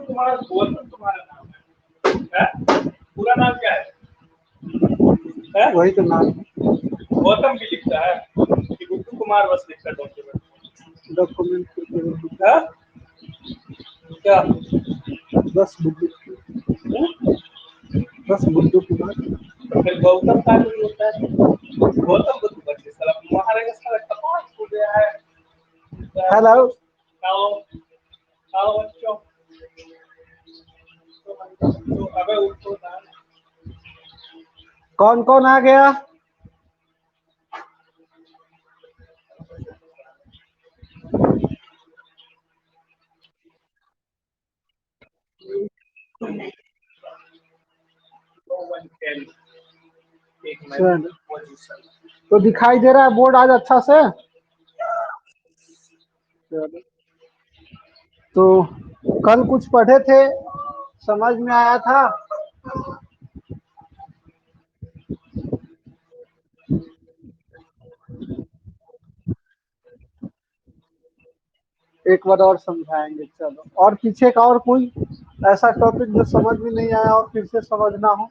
कुमार गौतम तुम्हारा नाम है? पूरा नाम क्या है? वही तो नाम गौतम भी लिखता है कि गुड्डू कुमार बस लिखता डॉक्यूमेंट क्या? बस गुड्डू कुमार। फिर गौतम का भी होता है, गौतम बुद्ध बच्चे साला महाराजा साला कपास हो गया है। हेलो आओ आओ बच्चों, तो अबे उठो ना। कौन कौन आ गया? तो दिखाई दे रहा है बोर्ड आज अच्छा से? तो कल कुछ पढ़े थे, समझ में आया था? एक बार और समझाएंगे। चलो, और पीछे का और कोई ऐसा टॉपिक जो समझ में नहीं आया और फिर से समझना हो?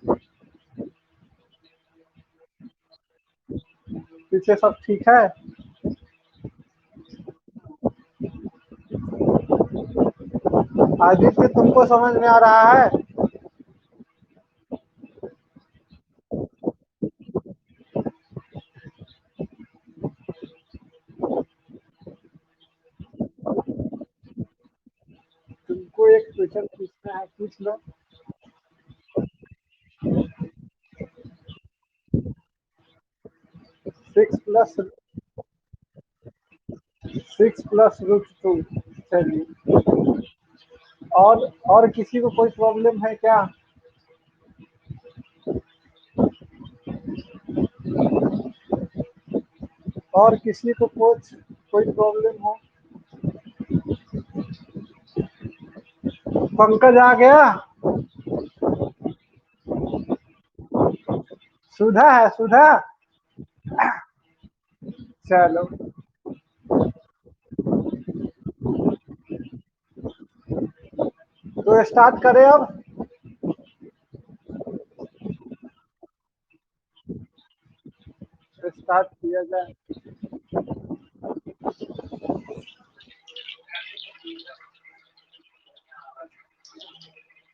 पीछे सब ठीक है? आदित्य, तुमको समझ में आ रहा है? तुमको एक क्वेश्चन पूछना है, पूछ लो। Six plus root two. चलिए, और किसी को कोई प्रॉब्लम है क्या? और किसी को कोई प्रॉब्लम हो? पंकज आ गया? सुधा है? सुधा, चलो तो स्टार्ट करें अब। स्टार्ट किया जाए।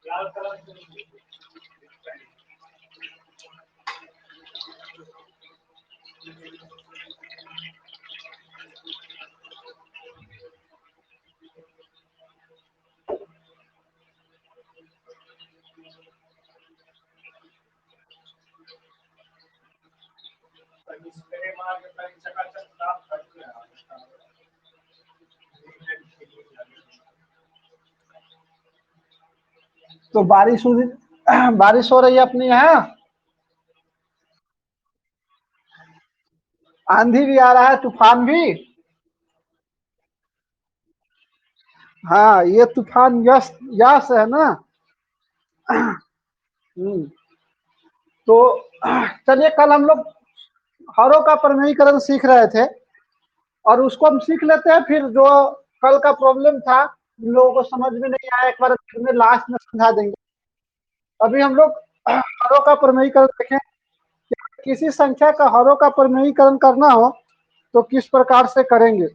लाल कलर तो बारिश हो रही है अपने यहाँ? आंधी भी आ रहा है, तूफान भी। हाँ, ये तूफान यस यस है ना। तो चलिए, कल हम लोग हरों का प्रमेयीकरण सीख रहे थे और उसको हम सीख लेते हैं। फिर जो कल का प्रॉब्लम था, जिन लोगों को समझ में नहीं आया, एक बार में लास्ट में समझा देंगे। अभी हम लोग हरों का प्रमेयीकरण देखें। किसी संख्या का हरों का प्रमेयीकरण करना हो तो किस प्रकार से करेंगे?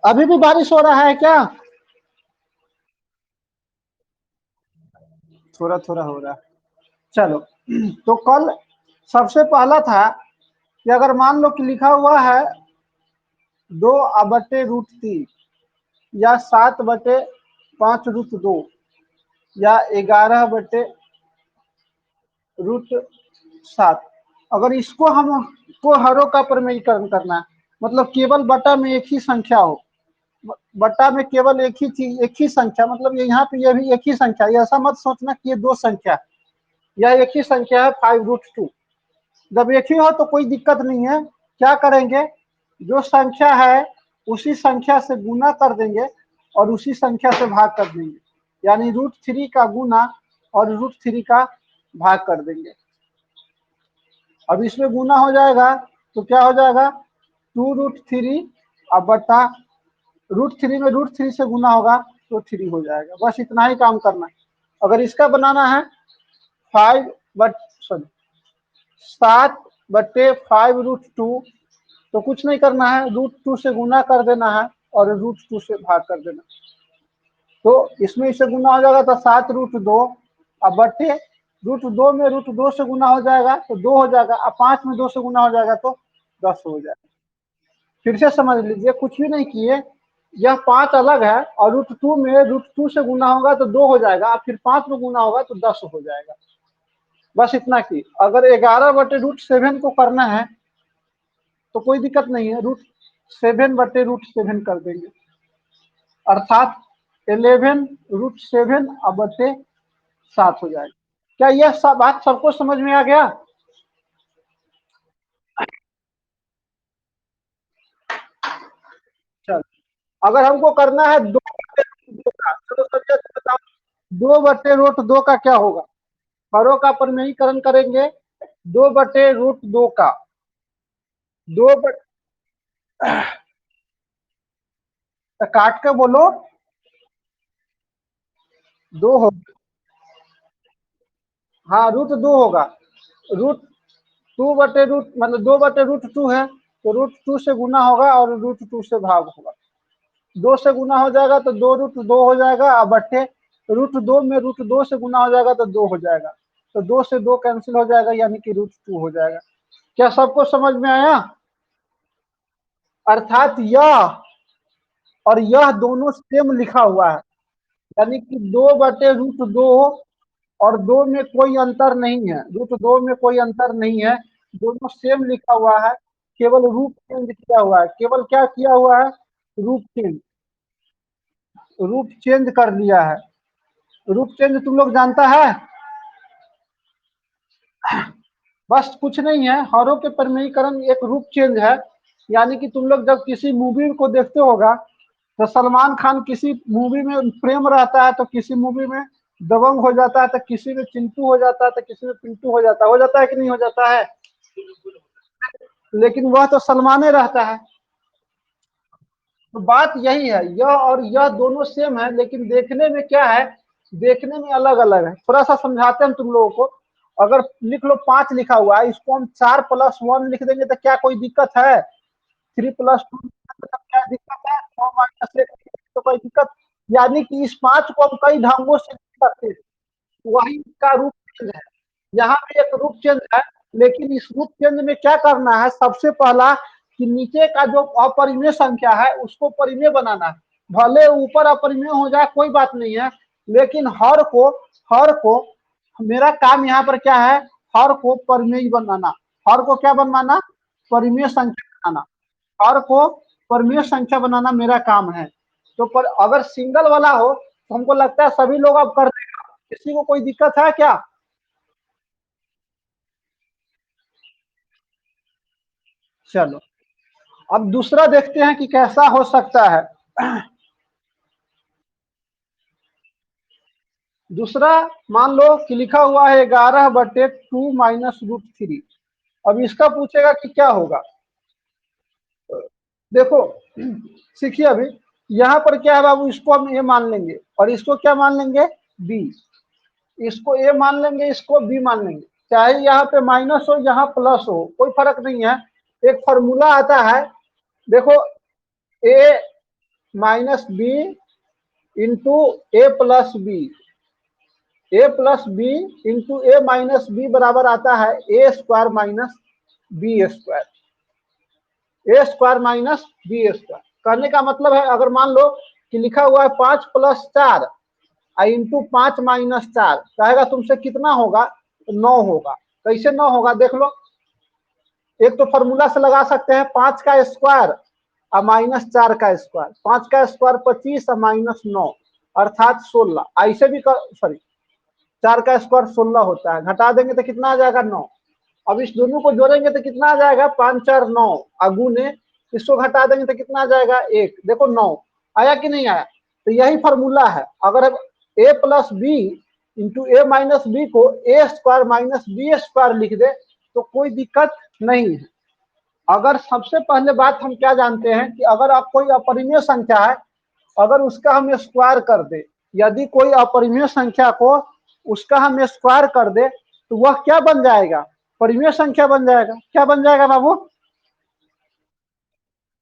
अभी भी बारिश हो रहा है क्या? थोड़ा थोड़ा हो रहा है। चलो, तो कल सबसे पहला था कि अगर मान लो कि लिखा हुआ है 2/√3 या 7/5√2 या 11/√7, अगर इसको हमको हरों का प्रमेयीकरण करना है, मतलब केवल बटा में एक ही संख्या हो, बटा में केवल एक ही चीज, एक ही संख्या, मतलब यहाँ पे ये भी एक ही संख्या, ये ऐसा मत सोचना कि ये दो संख्या है, यह एक ही संख्या है 5√2। जब एक ही हो तो कोई दिक्कत नहीं है। क्या करेंगे, जो संख्या है उसी संख्या से गुना कर देंगे और उसी संख्या से भाग कर देंगे। यानी √3 का गुना और √3 का भाग कर देंगे। अब इसमें गुना हो जाएगा तो क्या हो जाएगा 2√3 अब बटा √3 में √3 से गुना होगा तो 3 हो जाएगा। बस इतना ही काम करना है। अगर इसका बनाना है 7/5 तो कुछ नहीं करना है, √2 से गुना कर देना है और √2 से भाग कर देना। तो इसमें इससे गुना हो जाएगा तो 7√2 अब बटे √2 में √2 से गुना हो जाएगा तो 2 हो जाएगा। अब 5 में 2 से गुना हो जाएगा तो 10 हो जाएगा। फिर से समझ लीजिए, कुछ भी नहीं किए, यह 5 अलग है और √2 में √2 से गुना होगा तो 2 हो जाएगा। अब फिर 5 में गुना होगा तो 10 हो जाएगा। बस इतना की। अगर 11/√7 को करना है तो कोई दिक्कत नहीं है, √7/√7 कर देंगे, अर्थात 11√7 अब बटे 7 हो जाएगा। क्या यह सब बात सबको समझ में आ गया? चल, अगर हमको करना है 2/√2 का, चलो सभी बताओ 2/√2 का क्या होगा? हरों का परिमेयीकरण करेंगे 2/√2 का। 2 काट के बोलो 2 हो, हाँ √2 होगा। √2 मतलब 2/√2 है तो √2 से गुना होगा और √2 से भाग होगा। 2 से गुना हो जाएगा तो 2√2 हो जाएगा। अब बट्टे √2 में √2 से गुना हो जाएगा तो 2 हो जाएगा। तो 2 से 2 कैंसिल हो जाएगा यानी कि √2 हो जाएगा। क्या सबको समझ में आया? अर्थात यह और यह दोनों सेम लिखा हुआ है, यानी कि 2/√2 और 2 में कोई अंतर नहीं है, √2 में कोई अंतर नहीं है, दोनों सेम लिखा हुआ है। केवल रूप चेंज किया हुआ है। केवल क्या किया हुआ है? रूप चेंज कर लिया है। रूप चेंज तुम लोग जानता है? बस कुछ नहीं है, हरों के परिमेयीकरण एक रूप चेंज है। यानी कि तुम लोग जब किसी मूवी को देखते होगा तो सलमान खान किसी मूवी में प्रेम रहता है तो किसी मूवी में दबंग हो जाता है, तो किसी में चिंटू हो जाता है, तो किसी में पिंटू हो जाता है कि नहीं हो जाता है? लेकिन वह तो सलमाने रहता है। तो बात यही है, यह और यह दोनों सेम है लेकिन देखने में क्या है, देखने में अलग अलग है। थोड़ा सा समझाते हैं तुम लोगों को। अगर लिख लो 5 लिखा हुआ है, इसको हम 4+1 लिख देंगे तो क्या कोई दिक्कत है? 3+2 क्या दिक्कत है? 4-1 तो कोई दिक्कत? यानी कि इस 5 को हम कई ढंगों से लिख सकते हैं, वही इसका रूप चेंज है। यहाँ पे एक रूप चेंज है, लेकिन इस रूप चेंज में क्या करना है? सबसे पहला कि नीचे का जो अपरिमेय संख्या है उसको परिमेय बनाना है। भले ऊपर अपरिमेय हो जाए कोई बात नहीं है, लेकिन हर को मेरा काम यहाँ पर क्या है? हर को परिमेय बनाना। हर को क्या बनवाना? परिमेय संख्या बनाना। हर को परिमेय संख्या बनाना मेरा काम है। तो पर अगर सिंगल वाला हो तो हमको लगता है सभी लोग अब कर देगा। किसी को कोई दिक्कत है क्या? चलो, अब दूसरा देखते हैं कि कैसा हो सकता है। दूसरा मान लो कि लिखा हुआ है 11/2 माइनस √3। अब इसका पूछेगा कि क्या होगा। देखो सीखिए, अभी यहाँ पर क्या है बाबू, इसको हम ए मान लेंगे और इसको क्या मान लेंगे? बी। इसको ए मान लेंगे, इसको बी मान लेंगे। चाहे यहाँ पे माइनस हो यहाँ प्लस हो कोई फर्क नहीं है। एक फॉर्मूला आता है, देखो, ए माइनस बी इंटू ए प्लस बी, ए प्लस बी इंटू ए माइनस बी बराबर आता है A² minus B²। A² minus B²। कहने का मतलब है, अगर मान लो कि लिखा हुआ है 5+4 इंटू 5-4, कहेगा तुमसे कितना होगा? 9 होगा। कैसे 9 होगा देख लो। एक तो फॉर्मूला से लगा सकते हैं 5 का स्क्वायर और -4 का स्क्वायर। 5 का स्क्वायर 25 और -9 अर्थात 16। ऐसे भी सॉरी, 4 का स्क्वायर 16 होता है, घटा देंगे तो कितना आ जाएगा? 9। अब इस दोनों को जोड़ेंगे तो कितना आ जाएगा? 5×4=9। अगुने इसको घटा देंगे तो कितना आ जाएगा? 1। देखो 9 आया कि नहीं आया? तो यही फॉर्मूला है। अगर ए प्लस बी इंटू ए माइनस बी को ए स्क्वायर माइनस बी स्क्वायर लिख दे तो कोई दिक्कत नहीं है। अगर सबसे पहले बात हम क्या जानते हैं कि अगर आप कोई अपरिमेय संख्या है, अगर उसका हम स्क्वायर कर दे, यदि कोई अपरिमेय संख्या को उसका हम स्क्वायर कर दे तो वह क्या बन जाएगा, परिमेय संख्या बन जाएगा। क्या बन जाएगा बाबू?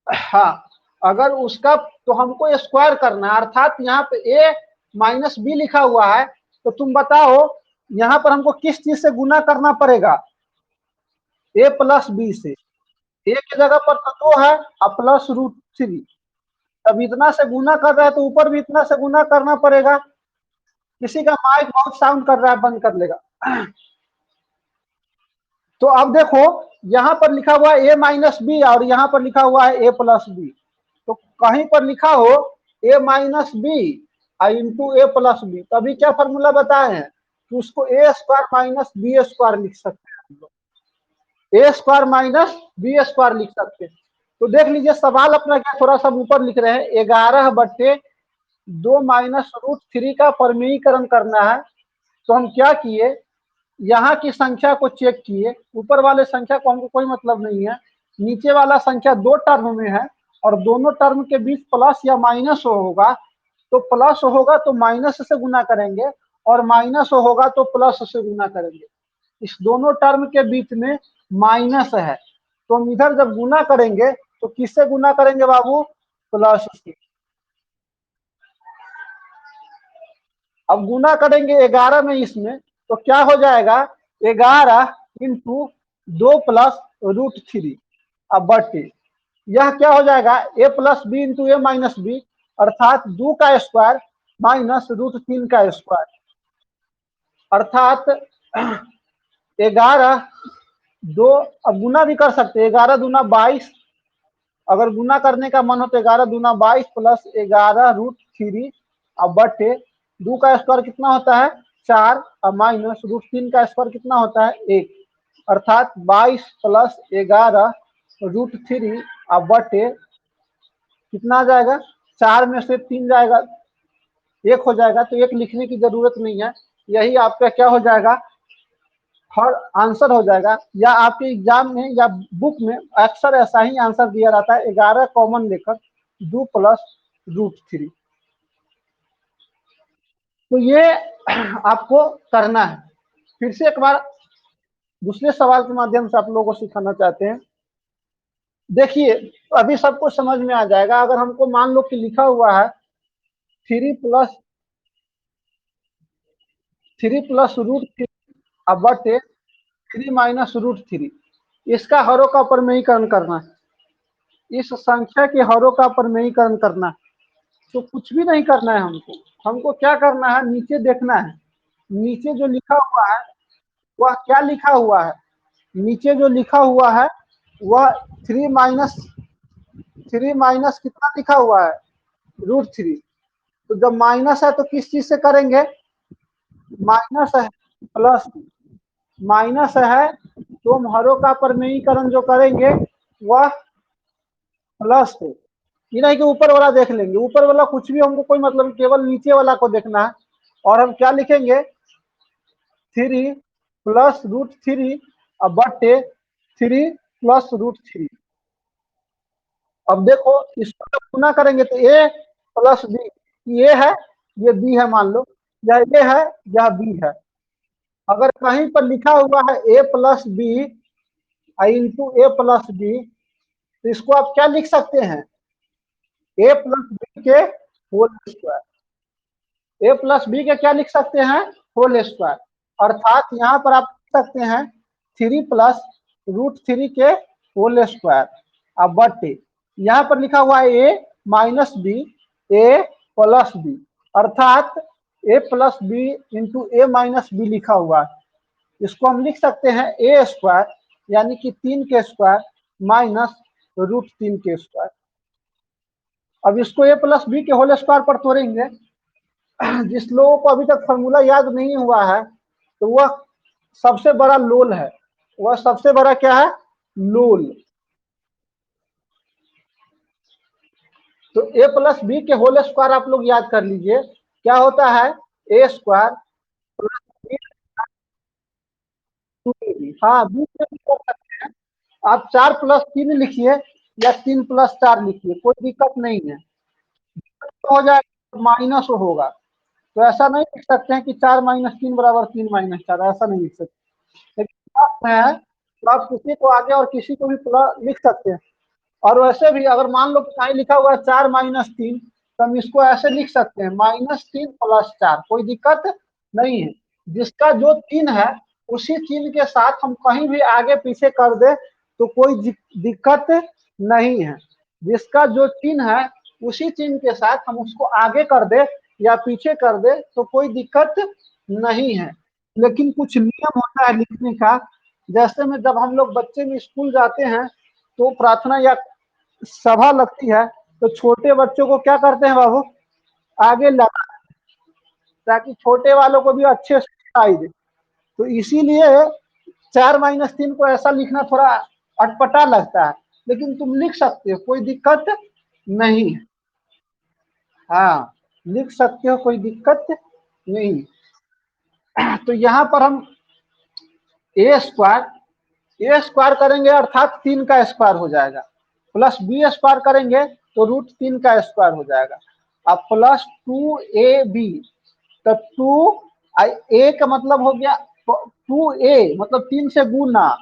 हाँ, अगर उसका तो हमको स्क्वायर करना है, अर्थात यहाँ पे ए माइनस बी लिखा हुआ है, तो तुम बताओ यहाँ पर हमको किस चीज से गुना करना पड़ेगा? ए प्लस बी से। ए की जगह पर तो 2 है और प्लस रूट 3। अब इतना से गुना कर रहा है तो ऊपर भी इतना से गुना करना पड़ेगा। किसी का माइक बहुत साउंड कर रहा है, बंद कर लेगा। तो अब देखो यहाँ पर लिखा हुआ है ए माइनस बी और यहाँ पर लिखा हुआ है ए प्लस बी। तो कहीं पर लिखा हो ए माइनस बी इंटू ए प्लस बी, तभी क्या फॉर्मूला बताए हैं कि उसको ए स्क्वायर माइनस बी स्क्वायर लिख सकते हैं हम लोग। ए स्क्वायर माइनस बी स्क्वायर लिख सकते हैं। तो देख लीजिए सवाल अपना क्या, थोड़ा सा ऊपर लिख रहे हैं 11/2 माइनस रूट 3 का परिमेयीकरण करना है। तो हम क्या किए, यहाँ की संख्या को चेक किए, ऊपर वाले संख्या को हमको कोई मतलब नहीं है, नीचे वाला संख्या 2 टर्म में है और दोनों टर्म के बीच प्लस या माइनस होगा, तो प्लस होगा तो माइनस से गुना करेंगे और माइनस होगा तो प्लस से गुना करेंगे। इस दोनों टर्म के बीच में माइनस है, तो हम इधर जब गुना करेंगे तो किससे गुना करेंगे बाबू? प्लस से। अब गुना करेंगे 11 में इसमें, तो क्या हो जाएगा 11 इंटू 2 प्लस रूट 3 अब बटे, यह क्या हो जाएगा ए प्लस बी इंटू ए माइनस बी, अर्थात 2 का स्क्वायर माइनस रूट 3 का स्क्वायर, अर्थात 11 2। अब गुना भी कर सकते हैं, 11 दूना 22, अगर गुना करने का मन हो तो 11 दूना 22 प्लस 11 रूट 3 अब बटे 2 का स्क्वायर कितना होता है 4 और माइनस रूट 3 का स्क्वायर कितना होता है 1, अर्थात 22 प्लस 11 रूट 3 अब बटे कितना आ जाएगा, 4 में से 3 जाएगा 1 हो जाएगा, तो 1 लिखने की जरूरत नहीं है, यही आपका क्या हो जाएगा हर आंसर हो जाएगा। या आपके एग्जाम में या बुक में अक्सर ऐसा ही आंसर दिया जाता है 11 कॉमन लेकर 2 प्लस रूट 3। तो ये आपको करना है। फिर से एक बार दूसरे सवाल के माध्यम से आप लोगों को सिखाना चाहते हैं। देखिए अभी सबको समझ में आ जाएगा। अगर हमको मान लो कि लिखा हुआ है 3 प्लस रूट 3 अब बटे 3 माइनस रूट 3, इसका हरों का परिमेयीकरण करना है, इस संख्या के हरों का परिमेयीकरण करना है। तो कुछ भी नहीं करना है हमको, हमको क्या करना है नीचे देखना है, नीचे जो लिखा हुआ है वह क्या लिखा हुआ है, नीचे जो लिखा हुआ है वह 3 माइनस कितना लिखा हुआ है रूट 3। तो जब माइनस है तो किस चीज से करेंगे, माइनस है प्लस, माइनस है तो हम हरों का परिमेयीकरण जो करेंगे वह प्लस है। ये नहीं कि ऊपर वाला देख लेंगे, ऊपर वाला कुछ भी हमको कोई मतलब, केवल नीचे वाला को देखना है। और हम क्या लिखेंगे 3 प्लस रूट 3 अब बटे 3 प्लस रूट 3। अब देखो इसको जब गुना करेंगे तो ए प्लस बी, ये है ये बी है, मान लो यह ए है यह बी है। अगर कहीं पर लिखा हुआ है ए प्लस बी इंटू ए प्लस बी, तो इसको आप क्या लिख सकते हैं ए प्लस बी के होल स्क्वायर, ए प्लस बी के क्या लिख सकते हैं होल स्क्वायर, अर्थात यहाँ पर आप लिख सकते हैं 3 प्लस रूट 3 के होल स्क्वायर अब बटे, यहाँ पर लिखा हुआ है ए माइनस बी ए प्लस बी, अर्थात ए प्लस बी इंटू ए माइनस बी लिखा हुआ है। इसको हम लिख सकते हैं ए स्क्वायर यानी कि 3 के स्क्वायर माइनस रूट 3 के स्क्वायर। अब इसको ए प्लस बी के होल स्क्वायर पर तोड़ेंगे। जिस लोगों को अभी तक फॉर्मूला याद नहीं हुआ है तो वह सबसे बड़ा लोल है, वह सबसे बड़ा क्या है लोल। तो ए प्लस बी के होल स्क्वायर आप लोग याद कर लीजिए क्या होता है ए स्क्वायर प्लस हाँ बीच में भी कर सकते हैं। आप 4+3 लिखिए या 3+4 लिखिए, कोई दिक्कत नहीं है। तो हो जाएगा माइनस होगा, तो ऐसा नहीं लिख सकते हैं कि 4-3 बराबर 3-4, ऐसा नहीं लिख सकते। लेकिन प्लस में है तो आप किसी को आगे और किसी को भी प्लस लिख सकते हैं। और वैसे भी अगर मान लो कि कहीं लिखा हुआ है 4-3, तो हम इसको ऐसे लिख सकते हैं -3+4, कोई दिक्कत नहीं है। जिसका जो चिन्ह है उसी चिन्ह के साथ हम कहीं भी आगे पीछे कर दे तो कोई दिक्कत नहीं है। जिसका जो चिन्ह है उसी चिन्ह के साथ हम उसको आगे कर दे या पीछे कर दे तो कोई दिक्कत नहीं है। लेकिन कुछ नियम होता है लिखने का। जैसे में जब हम लोग बच्चे में स्कूल जाते हैं तो प्रार्थना या सभा लगती है, तो छोटे बच्चों को क्या करते हैं बाबू, आगे लगा, ताकि छोटे वालों को भी अच्छे से दिखाई दे। तो इसीलिए 4-3 को ऐसा लिखना थोड़ा अटपटा लगता है, लेकिन तुम लिख सकते हो, कोई दिक्कत नहीं है। हाँ लिख सकते हो, कोई दिक्कत नहीं। तो यहाँ पर हम ए स्क्वायर करेंगे अर्थात 3 का स्क्वायर हो जाएगा, प्लस बी स्क्वायर करेंगे तो √3 का स्क्वायर हो जाएगा। अब प्लस 2ab, तो 2a का मतलब हो गया 2a मतलब 3 से गुना,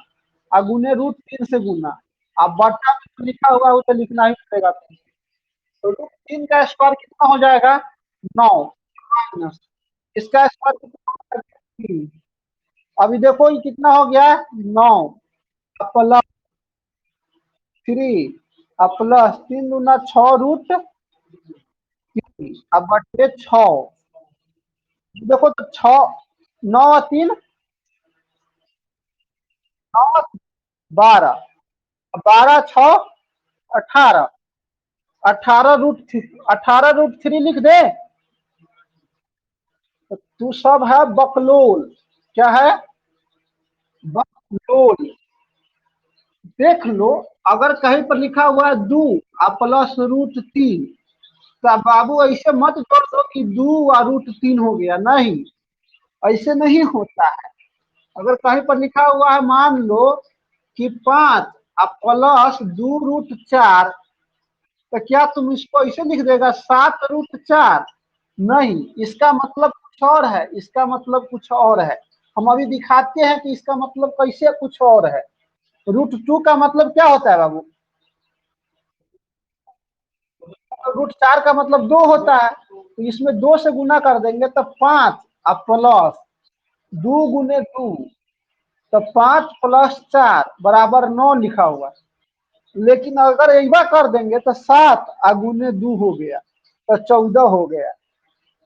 और गुने √3 से गुना। अब बटा में जो लिखा हुआ है वो तो लिखना ही पड़ेगा। तो √3 का स्क्वायर कितना हो जाएगा, 9, माइनस इसका स्क्वायर कितना हो जाएगा, 3। अभी देखो ये कितना हो गया, 9 प्लस 3, अब प्लस 3×6 √3, अब बटे 6। देखो तो 6, 9 3, 9 12, 12 6 18, 18√3 लिख दे। तो तू सब है बकलोल, क्या है, बकलोल। देख लो, अगर कहीं पर लिखा हुआ है 2 और प्लस √3, तो बाबू ऐसे मत जोड़ दो कि 2 और √3 हो गया, नहीं, ऐसे नहीं होता है। अगर कहीं पर लिखा हुआ है मान लो कि 5 और प्लस 2√4, तो क्या तुम इसको ऐसे लिख देगा 7√4, नहीं, इसका मतलब कुछ और है, इसका मतलब कुछ और है। हम अभी दिखाते हैं कि इसका मतलब कैसे कुछ और है। √2 का मतलब क्या होता है बाबू, √4 का मतलब 2 होता है, तो इसमें 2 से गुना कर देंगे तो 5 और प्लस 2 × 2, तो 5+4 बराबर 9 लिखा हुआ है। लेकिन अगर ऐसा कर देंगे तो 7 और गुने 2 हो गया, तो 14 हो गया।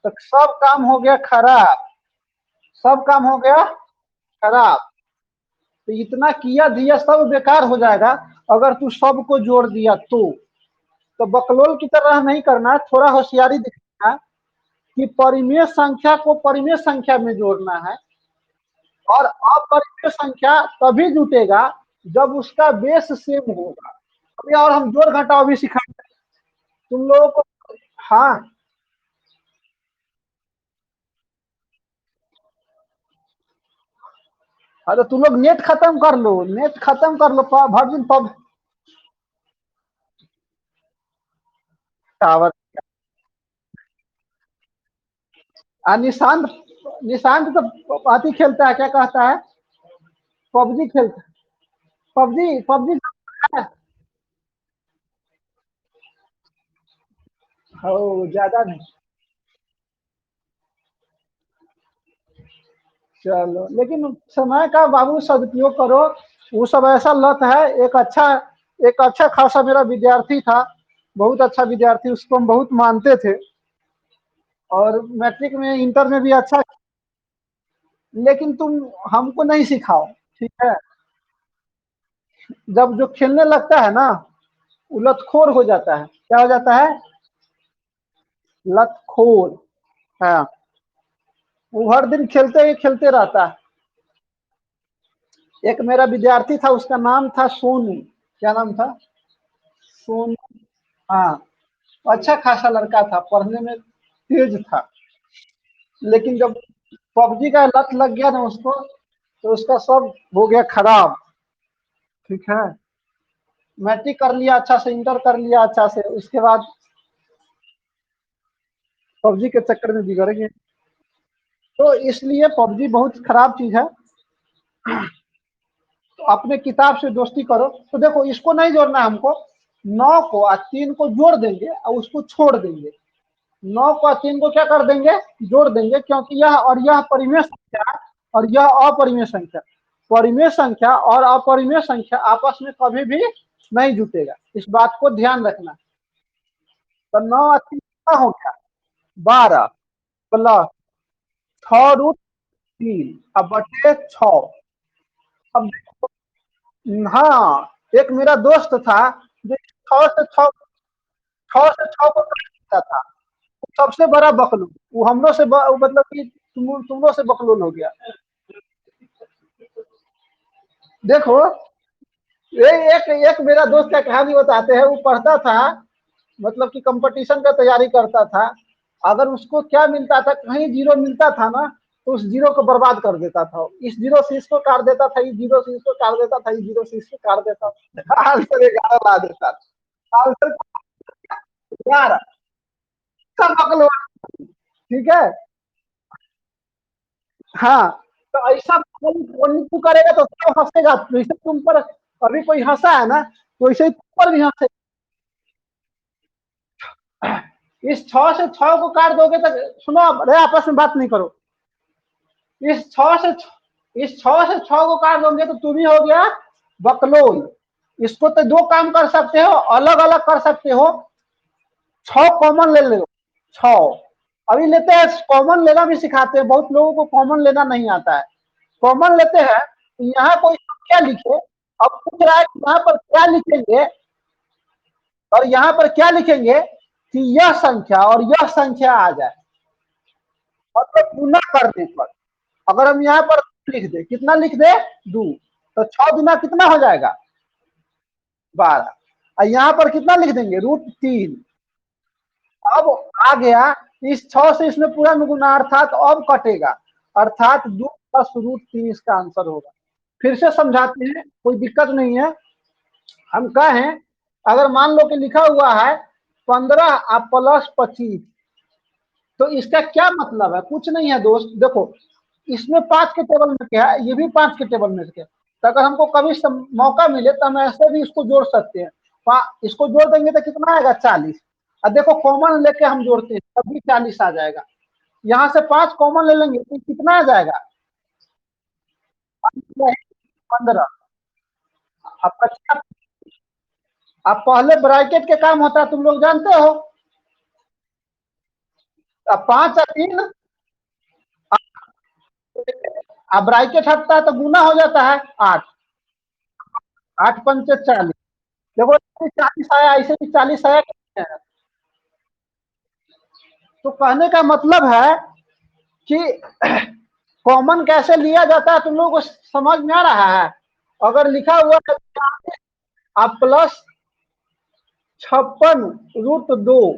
तो सब काम हो गया खराब, सब काम हो गया खराब। तो इतना किया दिया सब बेकार हो जाएगा अगर तू सबको जोड़ दिया तो बकलोल की तरह नहीं करना, थोड़ा होशियारी दिखाना कि परिमेय संख्या को परिमेय संख्या में जोड़ना है। और अपरिमेय संख्या तभी जुटेगा जब उसका बेस सेम होगा। अभी और हम जोड़ घटाव भी सिखाएंगे तुम लोगों को। हाँ, अरे तुम लोग नेट खत्म कर लो, नेट खत्म कर लो, भर दिन पब टावर। निशांत, निशांत तो पाती खेलता है, क्या कहता है, पबजी खेलता है, पबजी पबजी हो ज्यादा नहीं। चलो, लेकिन समय का बाबू सदुपयोग करो। वो सब ऐसा लत है। एक अच्छा खासा मेरा विद्यार्थी था, बहुत अच्छा विद्यार्थी, उसको हम बहुत मानते थे, और मैट्रिक में इंटर में भी अच्छा। लेकिन तुम हमको नहीं सिखाओ, ठीक है। जब जो खेलने लगता है ना, वो लतखोर हो जाता है। क्या हो जाता है, लतखोर। हाँ, वो हर दिन खेलते ही खेलते रहता है। एक मेरा विद्यार्थी था, उसका नाम था सोनू। क्या नाम था, सोनू। हाँ, अच्छा खासा लड़का था, पढ़ने में तेज था। लेकिन जब पबजी का लत लग गया ना उसको, तो उसका सब हो गया खराब। ठीक है, मैट्रिक कर लिया अच्छा से, इंटर कर लिया अच्छा से, उसके बाद पबजी के चक्कर में बिगड़ गए। तो इसलिए पबजी बहुत खराब चीज है। तो अपने किताब से दोस्ती करो। तो देखो इसको नहीं जोड़ना है हमको, 9 को और 3 को जोड़ देंगे और उसको छोड़ देंगे। 9 को और 3 को क्या कर देंगे, जोड़ देंगे, क्योंकि यह और यह परिमेय संख्या और यह अपरिमेय संख्या, परिमेय संख्या और अपरिमेय संख्या आपस में कभी भी नहीं जुटेगा, इस बात को ध्यान रखना। तो 9 और 3 कितना हो गया, 12 प्लस 6√3 अब बटे 6। अब हाँ, एक मेरा दोस्त था जो 6 को काट देता था, वो सबसे बड़ा बकलू, वो हमलों से मतलब कि तुम लोग से बकलून हो गया। देखो ये एक एक मेरा दोस्त का कहानी बताते हैं। वो पढ़ता था, मतलब कि कंपटीशन का तैयारी करता था। अगर उसको क्या मिलता था, कहीं जीरो मिलता था ना, तो उस जीरो को बर्बाद कर देता था। इस जीरो से इसको काट देता था, इस जीरो से इसको काट देता था, इस जीरो से इसको काट देता था, आंसर 11 ला देता था। आंसर 11 सब बकलो। ठीक है, हाँ। तो ऐसा तू करेगा तो सब हंसेगा, जैसे तुम पर अभी कोई हंसा है ना, तो वैसे ही तुम पर भी हंसे। इस 6 से 6 को काट दोगे तो सुनो, अरे आपस में बात नहीं करो। इस 6 से इस 6 से 6 को काट दोगे तो तू भी हो गया बकलोल। इसको तो दो काम कर सकते हो, अलग अलग कर सकते हो। 6 कॉमन ले लो, 6 अभी लेते हैं, कॉमन लेना भी सिखाते हैं। बहुत लोगों को कॉमन लेना नहीं आता है। कॉमन लेते हैं, यहाँ कोई संख्या लिखे। अब पूछ रहा है कि यहाँ पर क्या लिखेंगे, और यहाँ पर क्या लिखेंगे कि यह संख्या और यह संख्या आ जाए, मतलब गुना करने पर। अगर हम यहाँ पर लिख दे, कितना लिख दे, 2, तो 6 गुना कितना हो जाएगा, 12। और यहाँ पर कितना लिख देंगे, √3। अब आ गया, इस 6 से इसमें पूरा में गुना, अर्थात अब कटेगा, अर्थात 2 प्लस √3 इसका आंसर होगा। फिर से समझाते हैं, कोई दिक्कत नहीं है। हम कहें, अगर मान लो कि लिखा हुआ है 15 प्लस 25, तो इसका क्या मतलब है, कुछ नहीं है दोस्त। देखो इसमें 5 के टेबल में क्या है, ये भी 5 के टेबल में क्या है। तो अगर हमको कभी मौका मिले तो हम ऐसे भी इसको जोड़ सकते हैं। इसको जोड़ देंगे तो कितना आएगा, 40। अब देखो कॉमन लेके हम जोड़ते हैं तभी 40 आ जाएगा। यहाँ से 5 कॉमन ले लेंगे तो कितना आ जाएगा, 15। अब अब पहले ब्रैकेट के काम होता है, तुम लोग जानते हो। अब 5 और 3, अब ब्रैकेट हटता है तो गुना हो जाता है 8। 8 पंचे 40। देखो 40 आया, ऐसे भी 40 आया। तो कहने का मतलब है कि कॉमन कैसे लिया जाता है, तुम लोगों को समझ में आ रहा है। अगर लिखा हुआ है आप प्लस 56√2,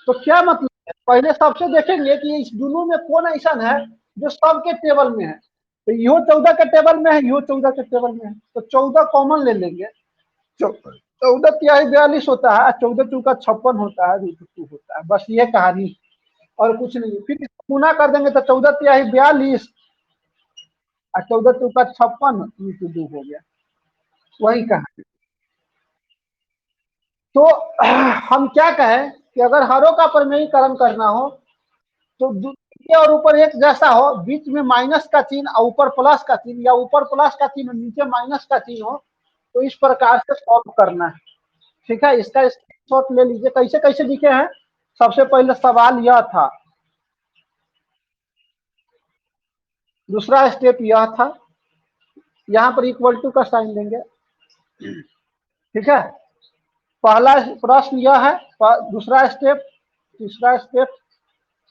तो क्या मतलब है, पहले सबसे देखेंगे कि इस दोनों में कौन ऐसा है जो सबके टेबल में है। तो यो 14 के टेबल में है, यो 14 के टेबल में है, तो 14 कॉमन ले लेंगे। 14 तिहाई 42 होता है, 14 टू का 56 होता है, √2 होता है, बस ये कहानी, और कुछ नहीं। फिर इसको गुना कर देंगे तो 14 तिहाई 42 और 14 टू का 56 √2 हो गया, वही कहानी। तो हम क्या कहें कि अगर हरों का परिमेयीकरण करना हो, तो नीचे और ऊपर एक जैसा हो, बीच में माइनस का चिन्ह और ऊपर प्लस का चिन्ह, या ऊपर प्लस का चिन्ह नीचे माइनस का चिन्ह हो, तो इस प्रकार से सॉल्व करना है। ठीक है, इसका स्क्रीनशॉट ले लीजिए। कैसे कैसे लिखे हैं, सबसे पहले सवाल यह था, दूसरा स्टेप यह था, यहाँ पर इक्वल टू का साइन देंगे। ठीक है, पहला प्रश्न यह है, दूसरा स्टेप, तीसरा स्टेप,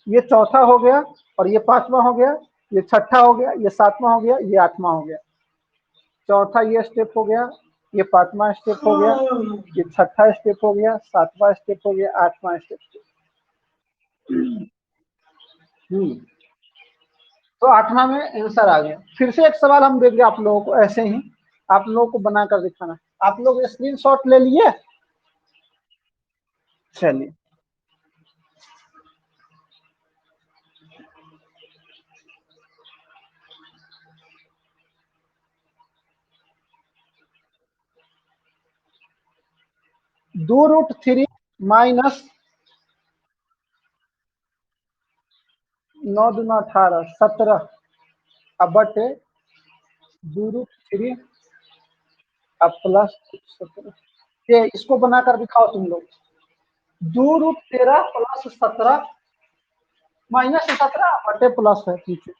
ये चौथा हो गया, और ये पांचवा हो गया, ये छठा हो गया, ये सातवां हो गया, ये आठवां हो गया। चौथा ये स्टेप हो गया, ये पांचवा स्टेप हो गया, ये छठा स्टेप हो गया, सातवां स्टेप हो गया, आठवां स्टेप। तो 8वां में आंसर आ गया। फिर से एक सवाल हम देंगे आप लोगों को, ऐसे ही आप लोगों को बनाकर दिखाना। आप लोग स्क्रीनशॉट ले लिए? चलिए, (2√3 माइनस 9×2 = 18 17 अब बटे 2√3 अब प्लस 17। ये इसको बनाकर दिखाओ तुम लोग। 2√13 प्लस 17 माइनस 17 बटे प्लस है पीछे।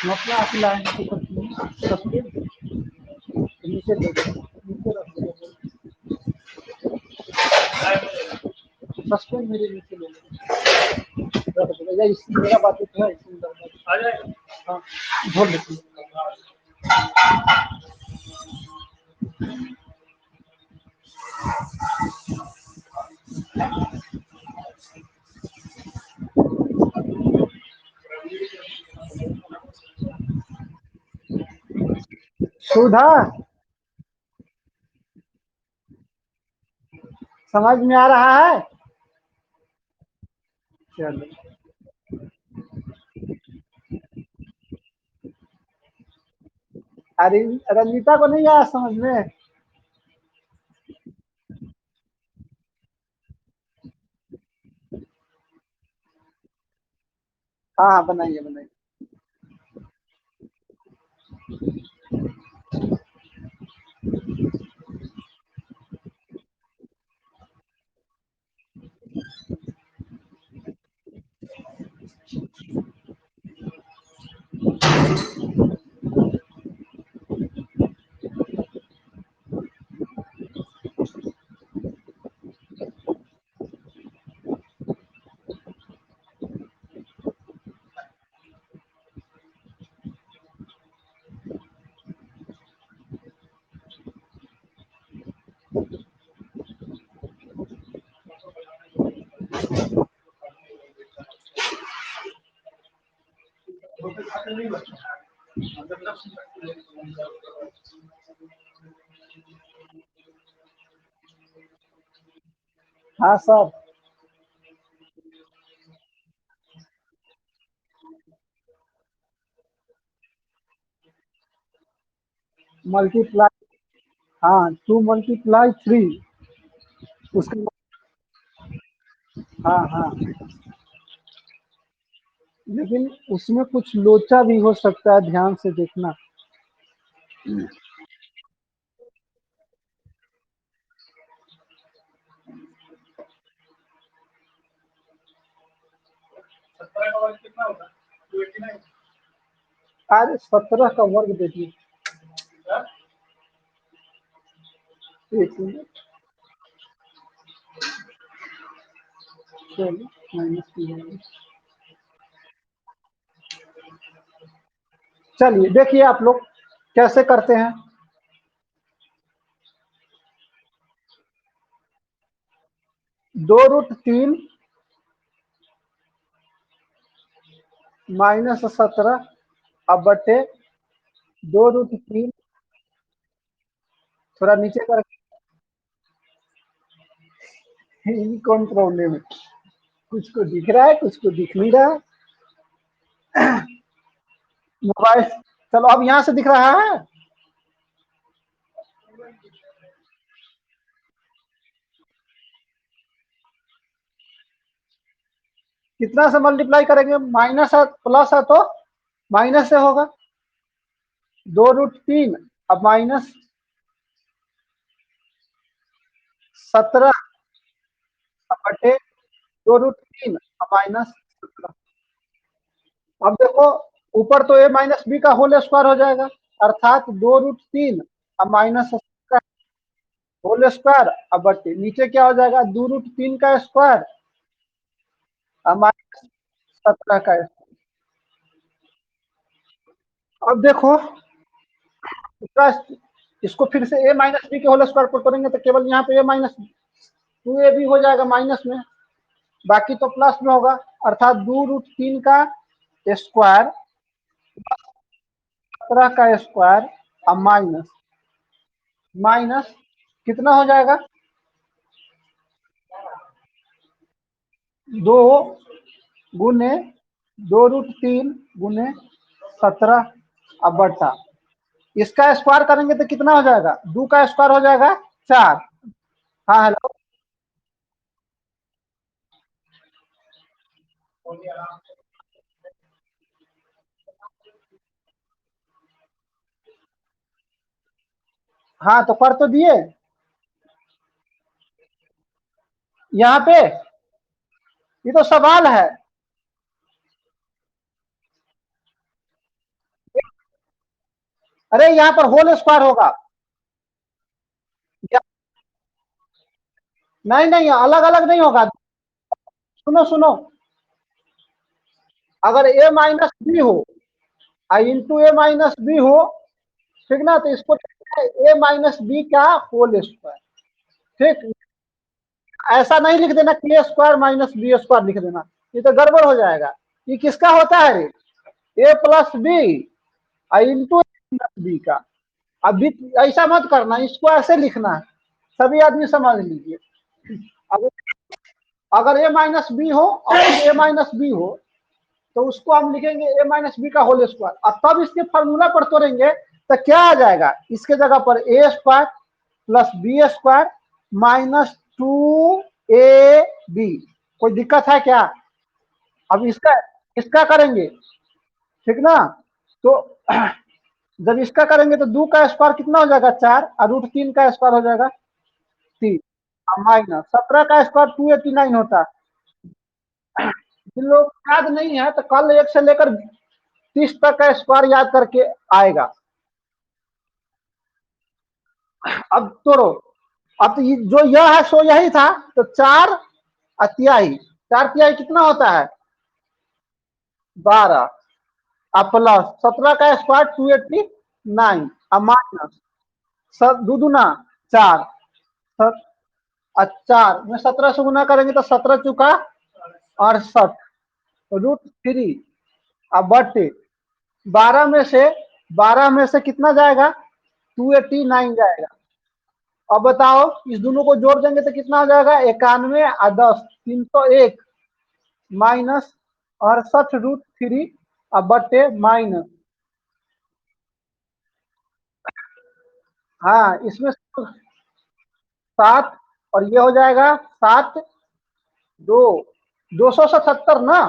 अपना आप लाइन सबके नीचे दे दो, नीचे रख दो। सस्पेंड मेरे नीचे ले लो, रख दो या इस मेरा बात है इसमें आ जाएगा। हाँ, धो लेते सुधा, समझ में आ रहा है? चलो, अरे रंजीता को नहीं आया समझ में? हाँ हाँ, बनाइए बनाइए। हाँ सर, मल्टीप्लाई, हाँ 2 × 3 उसके। हाँ हाँ, लेकिन उसमें कुछ लोचा भी हो सकता है, ध्यान से देखना। आज 17 का वर्ग देखिए। एक मिनट, चलिए माइनस की। चलिए देखिए आप लोग कैसे करते हैं। 2√3 माइनस 17 अब बटे 2√3, थोड़ा नीचे कर। कौन प्रॉब्लम है? कुछ को दिख रहा है, कुछ को दिख नहीं रहा है। मोबाइल, चलो अब यहाँ से दिख रहा है। कितना से मल्टीप्लाई करेंगे? माइनस है प्लस है तो माइनस से होगा। 2√3 अब माइनस 17 बटे 2√3 माइनस 17। अब देखो ऊपर तो a माइनस बी का होल स्क्वायर हो जाएगा, अर्थात 2√3 माइनस होल स्क्वायर। अब बटे नीचे क्या हो जाएगा, 2√3 का स्क्वायर माइनस 17 का स्क्वायर। अब देखो दूसरा, इसको फिर से a माइनस बी के होल स्क्वायर पुट करेंगे तो केवल यहाँ पे a माइनस 2a भी हो जाएगा माइनस में, बाकी तो प्लस में होगा, अर्थात 2√3 का स्क्वायर 17 का स्क्वायर अब माइनस माइनस कितना हो जाएगा, 2 गुने 2√3 गुने 17 अब बटा इसका स्क्वायर करेंगे तो कितना हो जाएगा, 2 का स्क्वायर हो जाएगा 4। हाँ हेलो, हाँ तो कर तो दिए यहाँ पे, ये तो सवाल है। अरे यहाँ पर होल स्क्वायर होगा, नहीं नहीं अलग अलग नहीं होगा। सुनो सुनो, अगर a माइनस बी हो इंटू a माइनस बी हो, ठीक ना, तो इसको a माइनस बी का होल स्क्वायर। ठीक, ऐसा नहीं लिख देना k square minus B square लिख देना, ये तो गड़बड़ हो जाएगा। ये किसका होता है रे, a plus B into B का। अभी ऐसा मत करना, इसको ऐसे लिखना है, सभी आदमी समझ लीजिए। अगर अगर a माइनस बी हो और a माइनस बी हो तो उसको हम लिखेंगे a माइनस बी का होल स्क्वायर, और तब इसके फॉर्मूला पर तोड़ेंगे तो क्या आ जाएगा, इसके जगह पर a square plus B square minus 2ab। कोई दिक्कत है क्या? अब इसका इसका करेंगे, ठीक ना, तो जब इसका करेंगे तो 2 का स्क्वायर कितना हो जाएगा 4 और √3 का स्क्वायर हो जाएगा 3 माइनस 17 का स्क्वायर 289 होता है। जिन लोग याद नहीं है तो कल 1 से लेकर 30 तक का स्क्वायर याद करके आएगा। अब तोड़ो, अब तो जो यह है सो यही था, तो 4 तिहाई, 4 तिहाई कितना होता है 12 अब प्लस 17 का स्क्वायर 289 अब माइनस दुदुना 4 4 में 17 से गुना करेंगे तो 17 चुका 68 √3 अब बटे 12 में से कितना जाएगा 289 जाएगा। अब बताओ इस दोनों को जोड़ देंगे तो कितना हो जाएगा 91 और 10 301 माइनस 68√3 अब बटे माइनस, हाँ इसमें 7 और ये हो जाएगा 7 2 277 ना।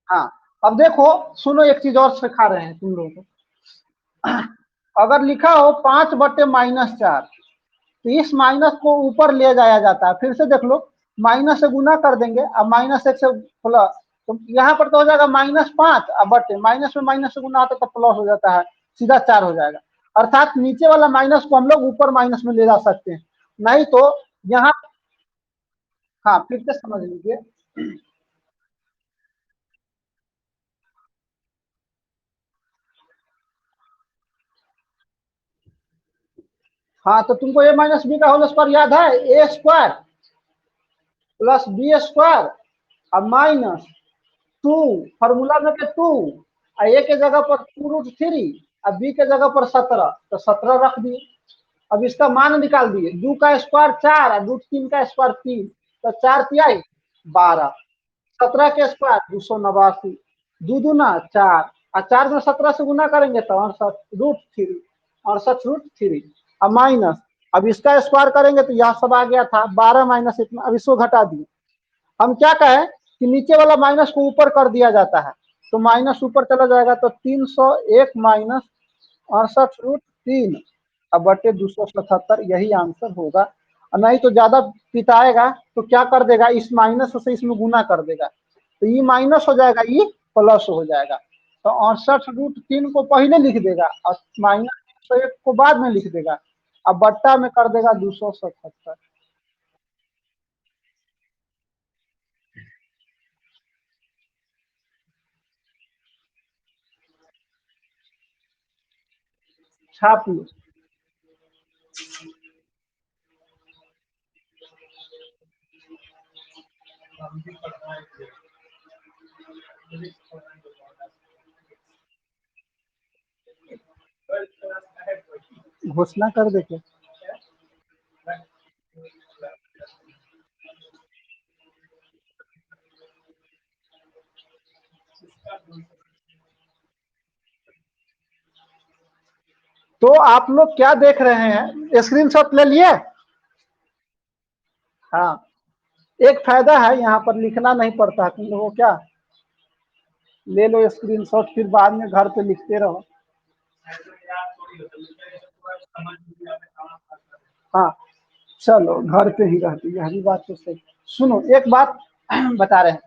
हाँ अब देखो सुनो, एक चीज और सिखा रहे हैं तुम लोगों को। अगर लिखा हो 5 बटे माइनस 4 तो इस माइनस को ऊपर ले जाया जाता है, फिर से देख लो, माइनस से गुना कर देंगे अब माइनस 1 से प्लस, तो यहाँ पर तो हो जाएगा -5 अब बटे माइनस में माइनस से गुना होता है तो प्लस हो जाता है, सीधा 4 हो जाएगा। अर्थात नीचे वाला माइनस को हम लोग ऊपर माइनस में ले जा सकते हैं, नहीं तो यहाँ, हाँ फिर से समझ लीजिए। हाँ तो तुमको a माइनस बी का होल स्क्वायर याद है, a square plus B square अब माइनस 2 फॉर्मूला में के 2 ए के जगह पर 2√3 और बी के जगह पर 17 तो 17 रख दिए। अब इसका मान निकाल दिए, 2 का स्क्वायर 4 और √3 का स्क्वायर 3 तो 4 तिहाई 12, 17 के स्क्वायर 289, दो दूना 4 और 4 में 17 से गुना करेंगे तो 68√3 68√3 अब माइनस, अब इसका स्क्वायर करेंगे तो यह सब आ गया था 12 माइनस इतना, अब इसको घटा दिए। हम क्या कहें कि नीचे वाला माइनस को ऊपर कर दिया जाता है, तो माइनस ऊपर चला जाएगा तो 301 माइनस 68√3 अब बटे 277, यही आंसर होगा। और नहीं तो ज्यादा पिटाएगा तो क्या कर देगा, इस माइनस से इसमें गुना कर देगा, तो ये माइनस हो जाएगा, ये प्लस हो जाएगा। तो 68√3 को पहले लिख देगा और -101 को बाद में लिख देगा, अब बट्टा में कर देगा 277। छाप लो। घोषणा कर दे के। तो आप लोग क्या देख रहे हैं, स्क्रीनशॉट ले लिए? हाँ, एक फायदा है यहाँ पर लिखना नहीं पड़ता तुम लोगों को, क्या ले लो स्क्रीनशॉट, फिर बाद में घर पे लिखते रहो। हाँ चलो, घर पे ही रहती है, यही बात तो सही। सुनो एक बात बता रहे हैं,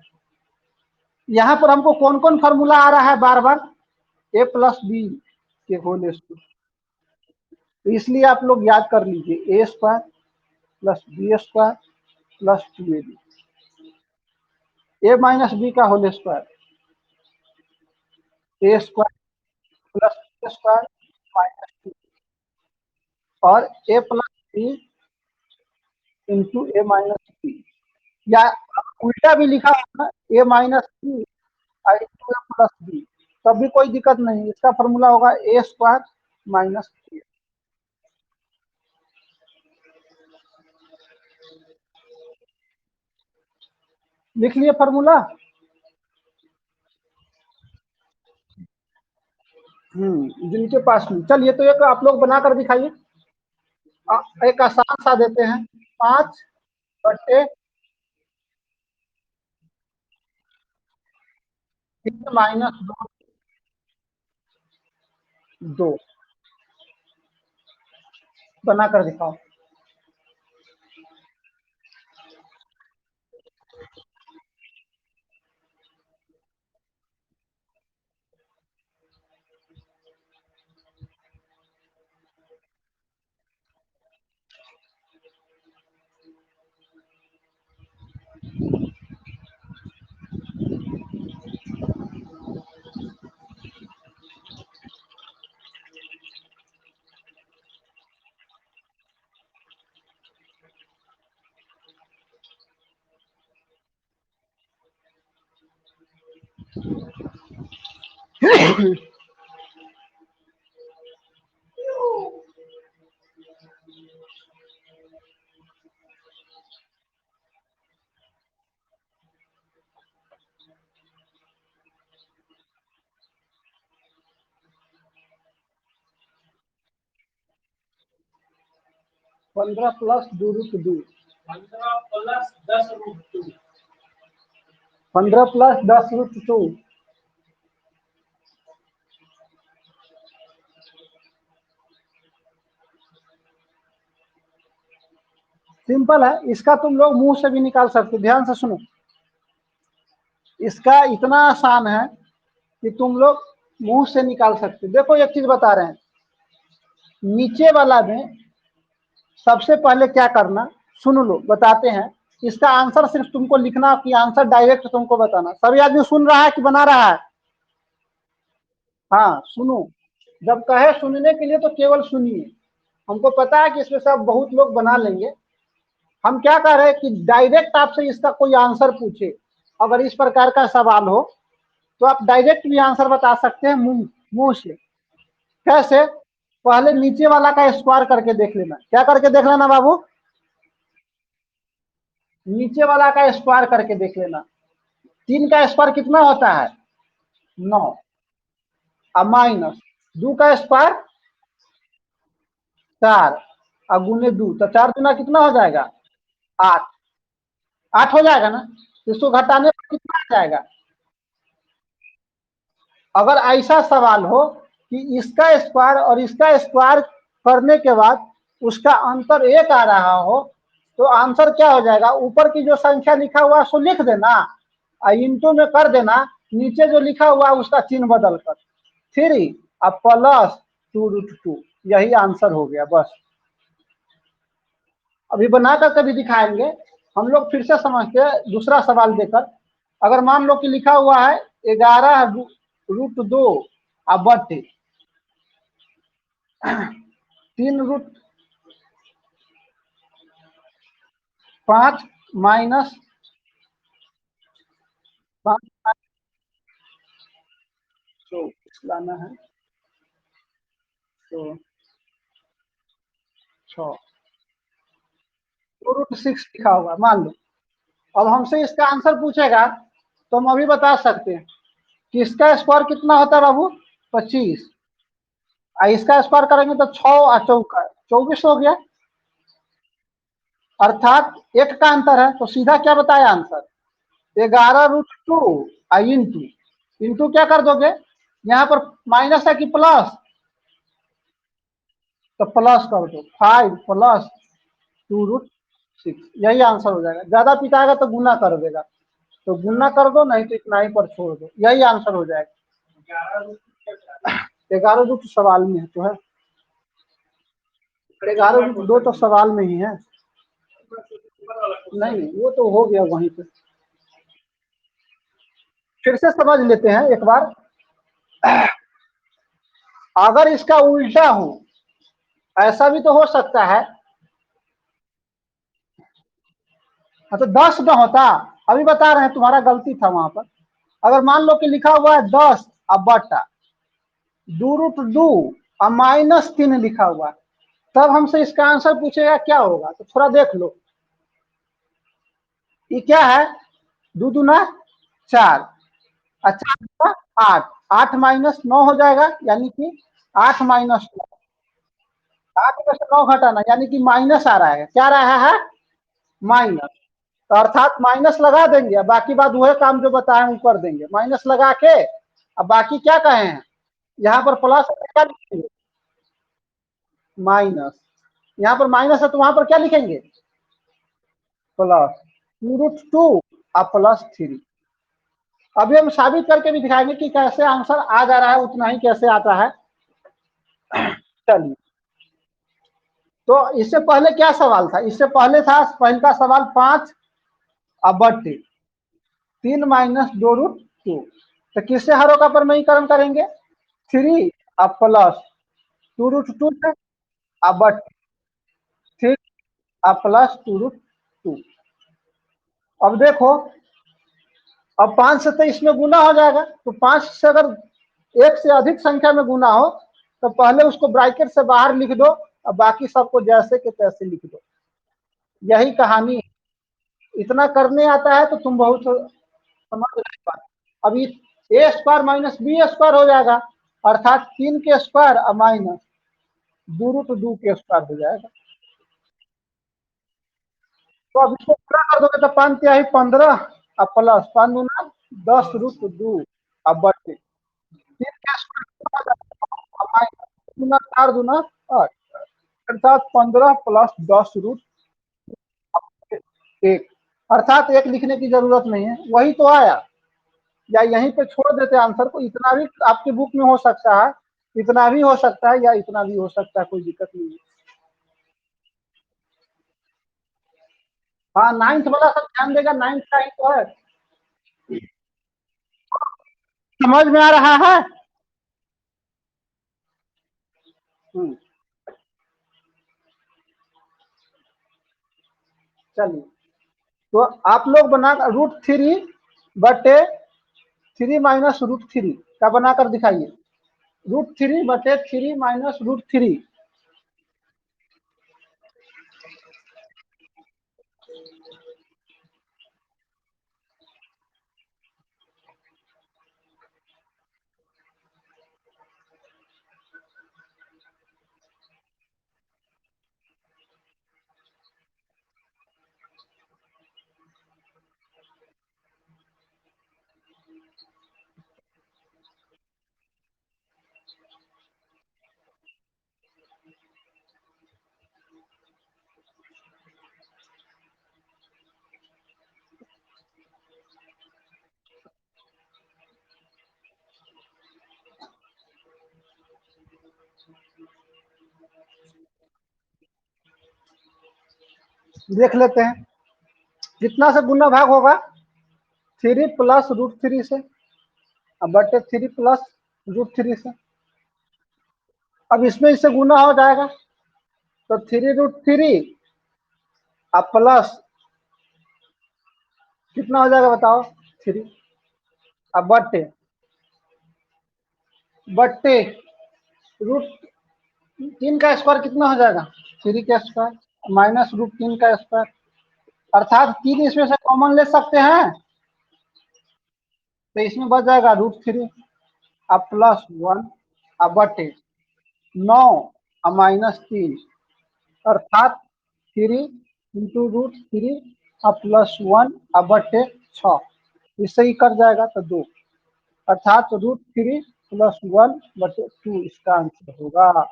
यहाँ पर हमको कौन कौन फार्मूला आ रहा है बार बार, a+b के होल स्क्वायर, तो इसलिए आप लोग याद कर लीजिए, a² + b² + 2ab, a - b का होल स्क्वायर, a² + b² - 2 और a + b into a - b, या उल्टा भी लिखा है a - b into a + b, तब भी कोई दिक्कत नहीं, इसका फॉर्मूला होगा a² - b। लिख लिए फॉर्मूला? जिनके पास नहीं, चलिए तो एक आप लोग बनाकर दिखाइए। एक आसान सा देते हैं, 5/3 -2 बनाकर दिखाओ। पंद्रह प्लस 2√2, 15 + 10√2, 15 + 10√2, सिंपल है, इसका तुम लोग मुंह से भी निकाल सकते, ध्यान से सुनो, इसका इतना आसान है कि तुम लोग मुंह से निकाल सकते। देखो एक चीज बता रहे हैं, नीचे वाला में सबसे पहले क्या करना, सुन लो बताते हैं, इसका आंसर सिर्फ तुमको लिखना कि आंसर डायरेक्ट तुमको बताना। सभी आदमी सुन रहा है कि बना रहा है? हाँ सुनो, जब कहे सुनने के लिए तो केवल सुनिए, हमको पता है कि इसमें सब बहुत लोग बना लेंगे। हम क्या कह रहे हैं कि डायरेक्ट आपसे इसका कोई आंसर पूछे, अगर इस प्रकार का सवाल हो तो आप डायरेक्ट भी आंसर बता सकते हैं मुंह मुंह से। कैसे? पहले नीचे वाला का स्क्वायर करके देख लेना। क्या करके देख लेना बाबू? नीचे वाला का स्क्वायर करके देख लेना। 3 का स्क्वायर कितना होता है? 9। अब माइनस 2 का स्क्वायर 4, अब गुने 2, तो 4 गुना कितना हो जाएगा? 8। 8 हो जाएगा ना? इसको घटाने पर कितना आ जाएगा? अगर ऐसा सवाल हो कि इसका स्क्वायर और इसका स्क्वायर करने के बाद उसका अंतर 1 आ रहा हो, तो आंसर क्या हो जाएगा, ऊपर की जो संख्या लिखा हुआ है सो लिख देना और इंटू में कर देना, नीचे जो लिखा हुआ है उसका चिन्ह बदल कर 3 अब प्लस 2√2, यही आंसर हो गया बस। अभी बना कर कभी दिखाएंगे हम लोग, फिर से समझते हैं दूसरा सवाल देकर। अगर मान लो कि लिखा हुआ है 11√2 अब बट्टे 3√5 माइनस 5 तो लाना है तो 6 2√6 लिखा होगा मान लो। अब हमसे इसका आंसर पूछेगा तो हम अभी बता सकते हैं कि इसका स्क्वायर कितना होता है बाबू, 25, और इसका स्क्वायर करेंगे तो 6 और 4 24 हो गया, अर्थात एक का अंतर है, तो सीधा क्या बताया आंसर 11√2 इंटू इंटू क्या कर दोगे, यहाँ पर माइनस है कि प्लस, तो प्लस कर दो 5 प्लस 2√6, यही आंसर हो जाएगा। ज्यादा पिटाएगा तो गुना कर देगा, तो गुना कर दो, नहीं तो इतना ही पर छोड़ दो, यही आंसर हो जाएगा। 11√2 सवाल में है तो है, 11√2 तो सवाल में ही है, नहीं वो तो हो गया वहीं पे। फिर से समझ लेते हैं एक बार, अगर इसका उल्टा हो, ऐसा भी तो हो सकता है, हाँ तो 10 न होता, अभी बता रहे हैं तुम्हारा गलती था वहां पर। अगर मान लो कि लिखा हुआ है 10 अब बटा 2√2 और -3 लिखा हुआ है, तब हमसे इसका आंसर पूछेगा क्या होगा, तो थोड़ा देख लो। ये क्या है, 2 दूना 4, अच्छा 8, 8 माइनस 9 हो जाएगा, यानी कि 8 माइनस 9, 8 में से 9 घटाना, यानी कि माइनस आ रहा है, क्या रहा है माइनस, तो अर्थात माइनस लगा देंगे, बाकी बात वह काम जो बताए वो कर देंगे, माइनस लगा के अब बाकी क्या कहे हैं, यहाँ पर प्लस क्या लिखेंगे माइनस, यहाँ पर माइनस है तो वहां पर क्या लिखेंगे प्लस 2√2 और +3। अभी हम साबित करके भी दिखाएंगे कि कैसे आंसर आ जा रहा है उतना ही कैसे आता है। चलिए, तो इससे पहले क्या सवाल था, इससे पहले था पहला सवाल 5 और बट्टे 3 माइनस 2√2, तो किससे हरों का परमयीकरण करेंगे 3 और प्लस 2√2 से और बट्टे 3 और प्लस 2√2। अब देखो, अब 5 से तो इसमें गुना हो जाएगा, तो 5 से अगर एक से अधिक संख्या में गुना हो तो पहले उसको ब्रैकेट से बाहर लिख दो और बाकी सबको जैसे के तैसे लिख दो, यही कहानी। इतना करने आता है तो तुम बहुत समझ नहीं पाते। अभी a² माइनस b² हो जाएगा, अर्थात 3 के स्क्वायर और माइनस 2√2 के स्क्वायर हो जाएगा। तो अब इसको पूरा कर दोगे तो 5 तिहाई 15 और प्लस 5 दूना 10√2 अब बटे 3 के स्क्वायर और माइनस 4 दूना 8, अर्थात 15 प्लस 10√1, अर्थात 1 लिखने की जरूरत नहीं है, वही तो आया, या यहीं पे छोड़ देते आंसर को, इतना भी आपके बुक में हो सकता है, इतना भी हो सकता है या इतना भी हो सकता है, कोई दिक्कत नहीं है। हाँ 9th वाला सब ध्यान देगा, 9th का ही तो है, समझ में आ रहा है। चलिए, तो आप लोग बना √3 बटे 3 माइनस √3 का बनाकर दिखाइए, √3 बटे 3 माइनस √3। देख लेते हैं कितना से गुना भाग होगा, 3 प्लस रूट 3 से, अब बटे 3 प्लस रूट 3 से। अब इसमें इससे गुना हो जाएगा तो 3 रूट 3 अब प्लस कितना हो जाएगा बताओ, 3, अब बट्टे बट्टे रूट 3 का स्क्वायर कितना हो जाएगा, 3 का स्क्वायर माइनस रूट 3 का स्क्वायर, अर्थात 3 इसमें से कॉमन ले सकते हैं तो इसमें बच जाएगा रूट 3 अब +1 अब बटे 9 अब -3 अर्थात 3 × रूट 3 अब +1 अब बटे 6, इससे ही कट जाएगा तो 2 अर्थात रूट 3 +1 बटे 2 इसका आंसर होगा।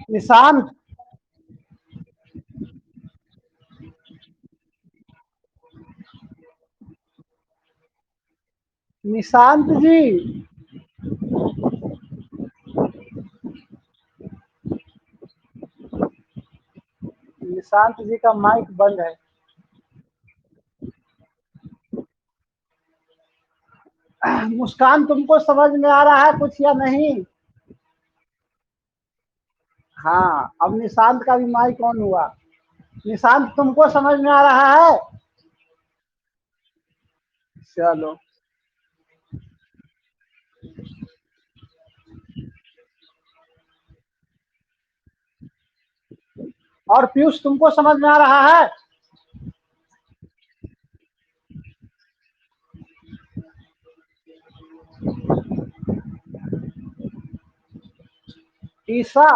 निशांत निशांत जी, निशांत जी का माइक बंद है। मुस्कान तुमको समझ में आ रहा है कुछ या नहीं? हाँ अब निशांत का भी माइक ऑन हुआ। निशांत तुमको समझ में आ रहा है? चलो और पीयूष तुमको समझ में आ रहा है? ईसा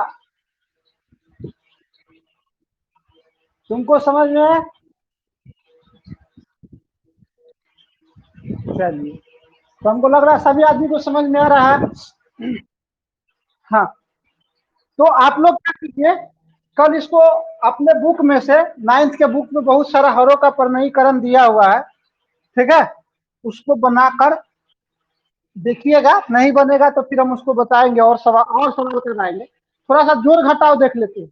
तुमको समझ में है? चलिए तो हमको लग रहा है सभी आदमी को समझ में आ रहा है। हाँ तो आप लोग क्या कीजिए, कल इसको अपने बुक में से 9th के बुक में बहुत सारा हरों का प्रमेयीकरण दिया हुआ है, ठीक है, उसको बनाकर देखिएगा, नहीं बनेगा तो फिर हम उसको बताएंगे और सवाल कराएंगे। थोड़ा सा जोड़ घटाव देख लेते हैं,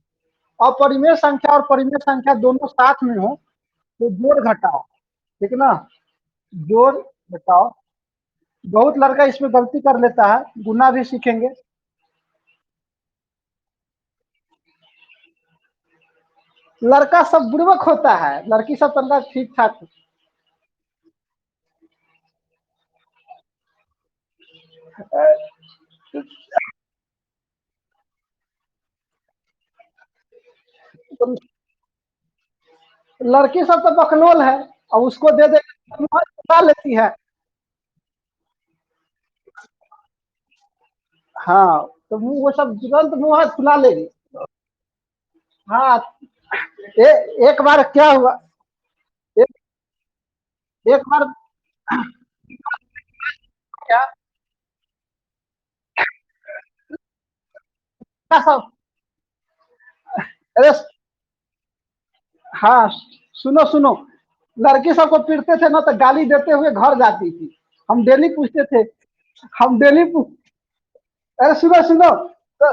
और परिमेय संख्या और परिमेय संख्या दोनों साथ में हो तो जोड़ घटाव, ठीक ना, जोड़ घटाव। बहुत लड़का इसमें गलती कर लेता है, गुना भी सीखेंगे। लड़का सब बुड़बक होता है, लड़की सब तनका ठीक ठाक। तो लड़की सब तो बकलोल है, और उसको दे दे तो लेती है। हाँ तो वो सब तुरंत मुंह हाथ फुला लेगी। हाँ एक बार क्या हुआ, एक, एक बार क्या क्या सब, अरे हाँ सुनो सुनो, लड़की सबको पीटते थे ना तो गाली देते हुए घर जाती थी। हम डेली पूछते थे, हम डेली पूछ, अरे सुनो सुनो तो,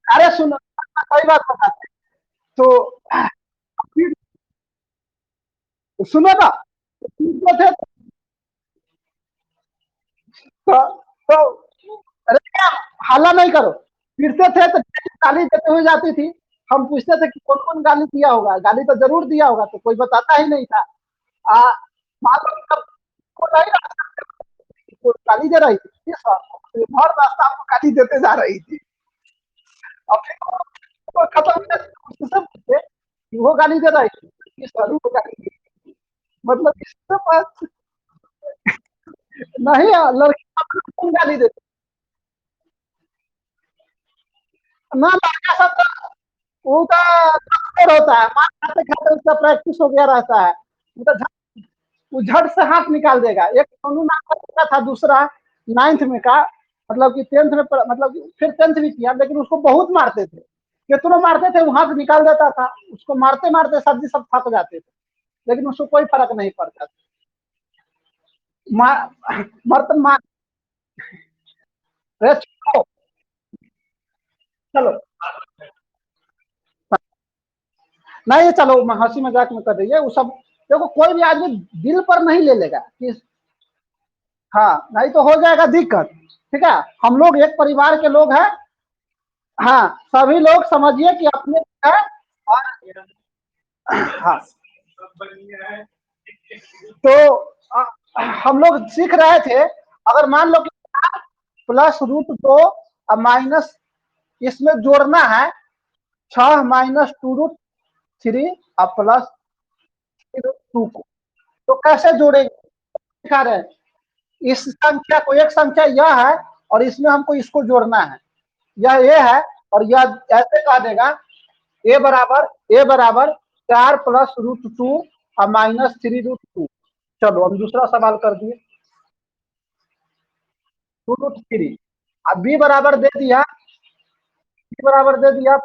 अरे सुनो सही बात बताते तो फिर सुनो ना, तो पीटते थे तो अरे क्या, हल्ला नहीं करो, पीटते थे तो गाली देते हुए जाती थी। हम पूछते थे कि कौन कौन गाली दिया होगा, गाली तो जरूर दिया होगा, तो कोई बताता ही नहीं था। आ, मान लो तब को नहीं को गाली दे रही थी, भर रास्ता आपको गाली देते जा रही थी। अब फिर वो खत्म उससे पूछे कि वो गाली दे रही थी, इस सारू को गाली दी, मतलब इसके पास नहीं है, लड़की को गाली देती ना, लड़का सब तो वो तो अक्सर होता है, मार खाते खाते उसका प्रैक्टिस हो गया रहता है, वो तो वो झट से हाथ निकाल देगा। एक सोनू नाम का था दूसरा 9th में का, मतलब कि 10th में मतलब कि फिर 10th भी किया, लेकिन उसको बहुत मारते थे, कितनों मारते थे, वहां से निकाल देता था उसको, मारते मारते सर जी सब थक जाते थे, लेकिन उसको कोई फर्क नहीं पड़ता था। मर्द मार। अरे चलो चलो, नहीं चलो हंसी मजाक में कर रही है वो सब। देखो कोई भी आदमी दिल पर नहीं ले लेगा कि हाँ, नहीं तो हो जाएगा दिक्कत। ठीक है, हम लोग एक परिवार के लोग हैं। हाँ, सभी लोग समझिए कि अपने है। और हाँ, तो हम लोग सीख रहे थे, अगर मान लो कि प्लस रूट दो और माइनस इसमें जोड़ना है, 6 - 2√3 और प्लस रूट 2 को, तो कैसे जोड़ेंगे दिखा रहे हैं। इस संख्या को, एक संख्या यह है और इसमें हमको इसको जोड़ना है, यह ए है और यह ऐसे कह देगा ए बराबर 4 + √2 और -3√2। चलो हम दूसरा सवाल कर दिए, 2√3। अब बी बराबर दे दिया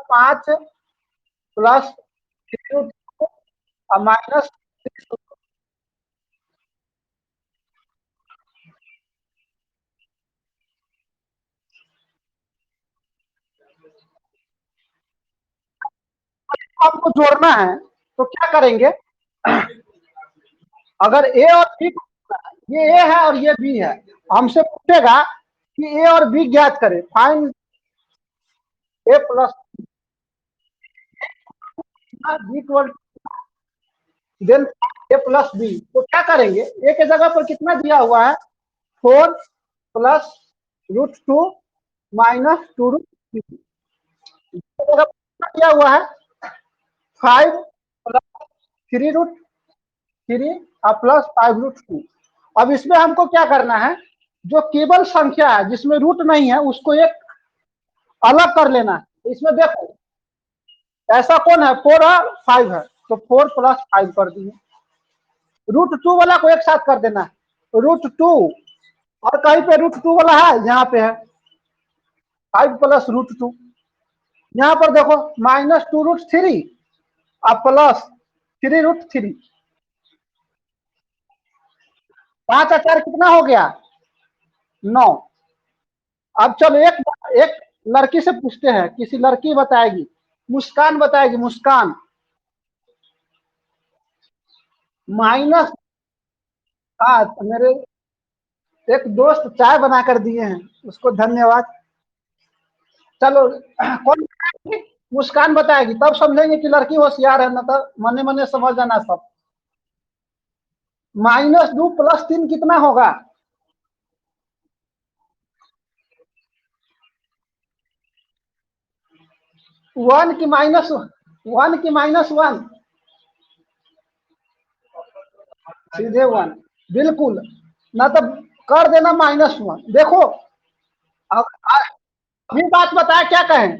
5 + 3√2 और -3। आपको जोड़ना है तो क्या करेंगे, अगर ए और बी, ये ए है और ये बी है, हमसे पूछेगा कि ए और बी ज्ञात करें, find A plus B equal then A + B। तो क्या करेंगे, ए के जगह पर कितना दिया हुआ है, 4 + √2 -2√3 दिया हुआ है, 5 + 3√3 और +5√2। अब इसमें हमको क्या करना है, जो केवल संख्या है जिसमें रूट नहीं है उसको एक अलग कर लेना है। तो इसमें देखो ऐसा कौन है, 4 और 5 है, तो 4 + 5 कर दिए। √2 वाला को एक साथ कर देना है, √2 और कहीं पे √2 वाला है, यहाँ पे है 5 + √2। यहाँ पर देखो -2√3 और +3√3, 5 और 4 कितना हो गया, 9। अब चलो एक एक लड़की से पूछते हैं, किसी लड़की बताएगी, मुस्कान बताएगी, मुस्कान। माइनस, हाँ मेरे एक दोस्त चाय बना कर दिए हैं, उसको धन्यवाद। चलो कौन बताएगी, मुस्कान बताएगी, तब समझेंगे कि लड़की होशियार है, ना तो मने मने समझ जाना सब। -2 + 3 कितना होगा, 1 की -1, सीधे 1, बिल्कुल। ना तो कर देना -1। देखो अब अभी बात बताया क्या कहें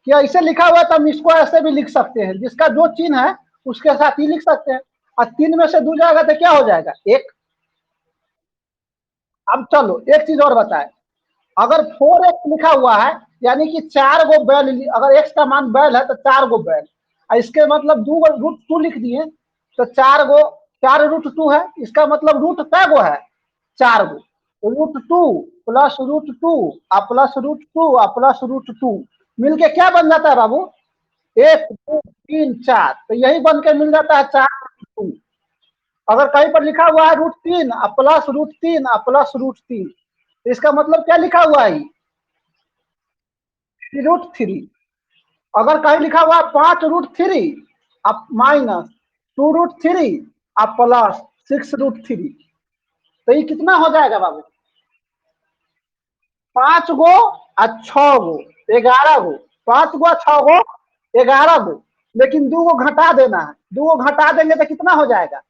कि ऐसे लिखा हुआ तो हम इसको ऐसे भी लिख सकते हैं, जिसका जो चिन्ह है उसके साथ ही लिख सकते हैं, और 3 में से 2 जाएगा तो क्या हो जाएगा, 1। अब चलो एक चीज और बताए, अगर 4x लिखा हुआ है यानी कि 4 गो बैल, अगर x का मान बैल है तो 4 गो बैल, और इसके मतलब 2 √2 लिख दिए तो 4 √2 है, इसका मतलब रूट कै गो है, 4 गो। √2 + √2 और +√2 मिलके क्या बन जाता है बाबू, 1 2 3 4, तो यही बन के मिल जाता है 4 √2। अगर कहीं पर लिखा हुआ है √3 और +√3 और +√3, तो इसका मतलब क्या लिखा हुआ है, √3। अगर कहीं लिखा हुआ है 5 √3 अब -2 √3 अब +6 √3, तो ये कितना हो जाएगा बाबू, 5 गो और 6 गो, 11 गो, 5 गो 6 गो 11 गो, लेकिन 2 गो घटा देना है, 2 गो घटा देंगे तो कितना हो जाएगा,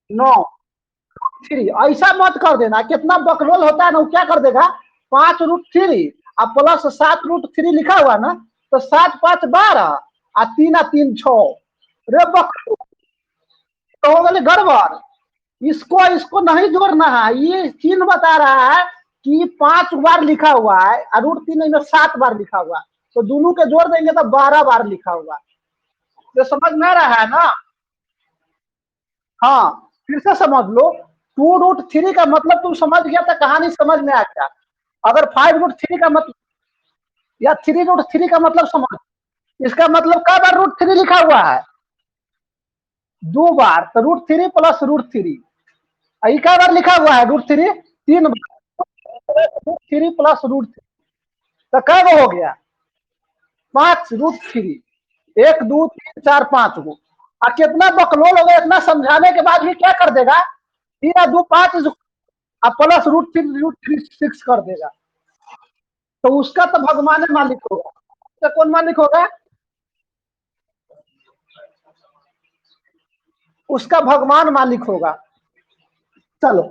9 3। ऐसा मत कर देना, कितना बकलोल होता है ना, वो क्या कर देगा, 5 √3 और +7 √3 लिखा हुआ ना, तो 7 5 12 और 3 और 3 6, रे बकलोल, तो हो गए गड़बड़। इसको इसको नहीं जोड़ना है, ये चिन्ह बता रहा है कि 5 बार लिखा हुआ है और √3 में 7 बार लिखा हुआ, तो दोनों के जोड़ देंगे तो 12 बार लिखा हुआ। तो समझ में आ रहा है ना? हाँ, फिर से समझ लो। 2√3 का मतलब तुम समझ गया तो कहानी समझ में आ गया। अगर 5√3 का मतलब या 3√3 का मतलब समझ, इसका मतलब कई बार √3 लिखा हुआ है? 2 बार। तो √3 प्लस √3 कई बार लिखा हुआ है? √3 3 बार। √3 प्लस √3 तो कई गो हो गया? 5 √3। 1 2 3 4 5 गो। और कितना बकलोल होगा, इतना समझाने के बाद भी क्या कर देगा? 3 2 5 और प्लस √3 6 कर देगा। तो उसका तो भगवान मालिक होगा। तो कौन मालिक होगा? उसका भगवान मालिक होगा। चलो,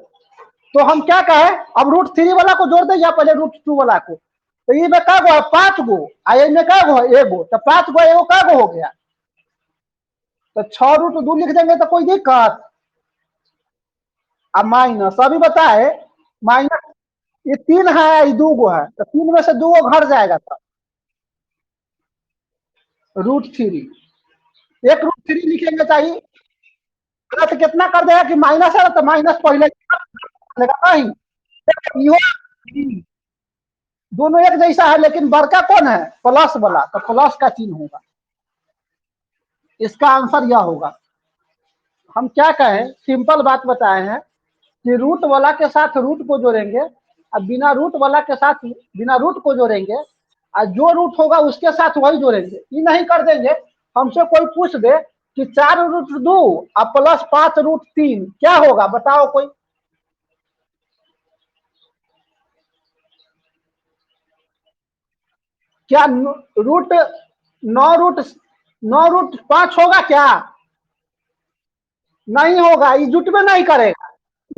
तो हम क्या कहे, अब √3 वाला को जोड़ दे या पहले √2 वाला को? तो ये में का गो है? 5 गो। आ में का गो है? एगो। तो 5 गो एगो का गो हो गया? तो 6√2 लिख देंगे तो कोई दिक्कत? अब माइनस अभी बताए, माइनस ये 3 है, ये 2 गो है, तो 3 में से 2 गो घट जाएगा। तो √3 एक √3 लिखेंगे चाहिए। तो कितना कर देगा कि माइनस है तो माइनस पहले नहीं, दोनों एक जैसा है, लेकिन बड़का कौन है? प्लस वाला, तो प्लस का चिन्ह होगा। इसका आंसर यह होगा। हम क्या कहें, सिंपल बात बताए हैं कि रूट वाला के साथ रूट को जोड़ेंगे और बिना रूट वाला के साथ बिना रूट को जोड़ेंगे, और जो रूट होगा उसके साथ वही जोड़ेंगे। ये नहीं कर देंगे। हमसे कोई पूछ दे कि 4√2 और प्लस 5√3 क्या होगा, बताओ कोई? क्या रूट 9√5 होगा क्या? नहीं होगा, ये जुट में नहीं करेगा।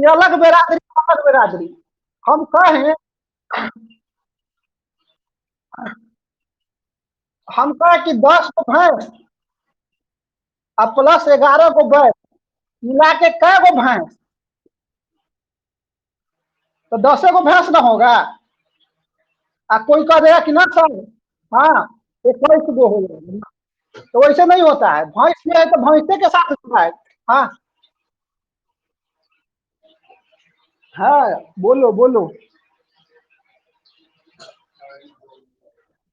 ये अलग बेरादरी, अलग बेरादरी। हम कहें हम कहें कि 10 को भैंस और प्लस 11 को बैल मिला के कै गो भैंस? तो 10 गो भैंस ना होगा? कोई कह देगा कि ना सर, हाँ 21 गो हो गया। तो वैसे नहीं होता है। भैंस में है तो भैंसे के साथ होता है। हाँ हाँ, बोलो बोलो।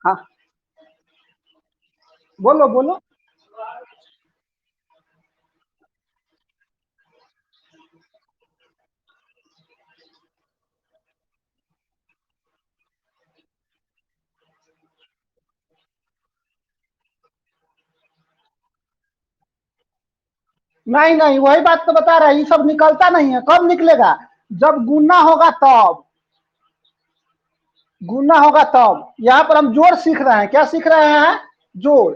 हाँ, बोलो बोलो। नहीं नहीं, वही बात तो बता रहा है, ये सब निकलता नहीं है। कब निकलेगा? जब गुना होगा तब। गुना होगा तब। यहाँ पर हम जोड़ सीख रहे हैं। क्या सीख रहे हैं? जोड़।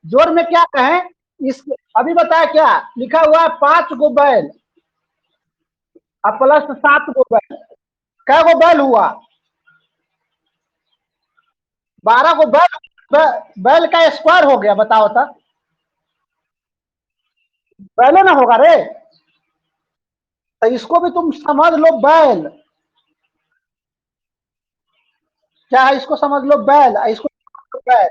जोड़ में क्या कहें? इस अभी बताया क्या लिखा हुआ है? 5 गो बैल और प्लस 7 गो बैल। कै गो बैल हुआ? 12 गो बैल। बैल का स्क्वायर हो गया, बताओ तो। बैले ना होगा रे। तो इसको भी तुम समझ लो बैल। क्या है? इसको समझ लो बैल, इसको समझ लो बैल।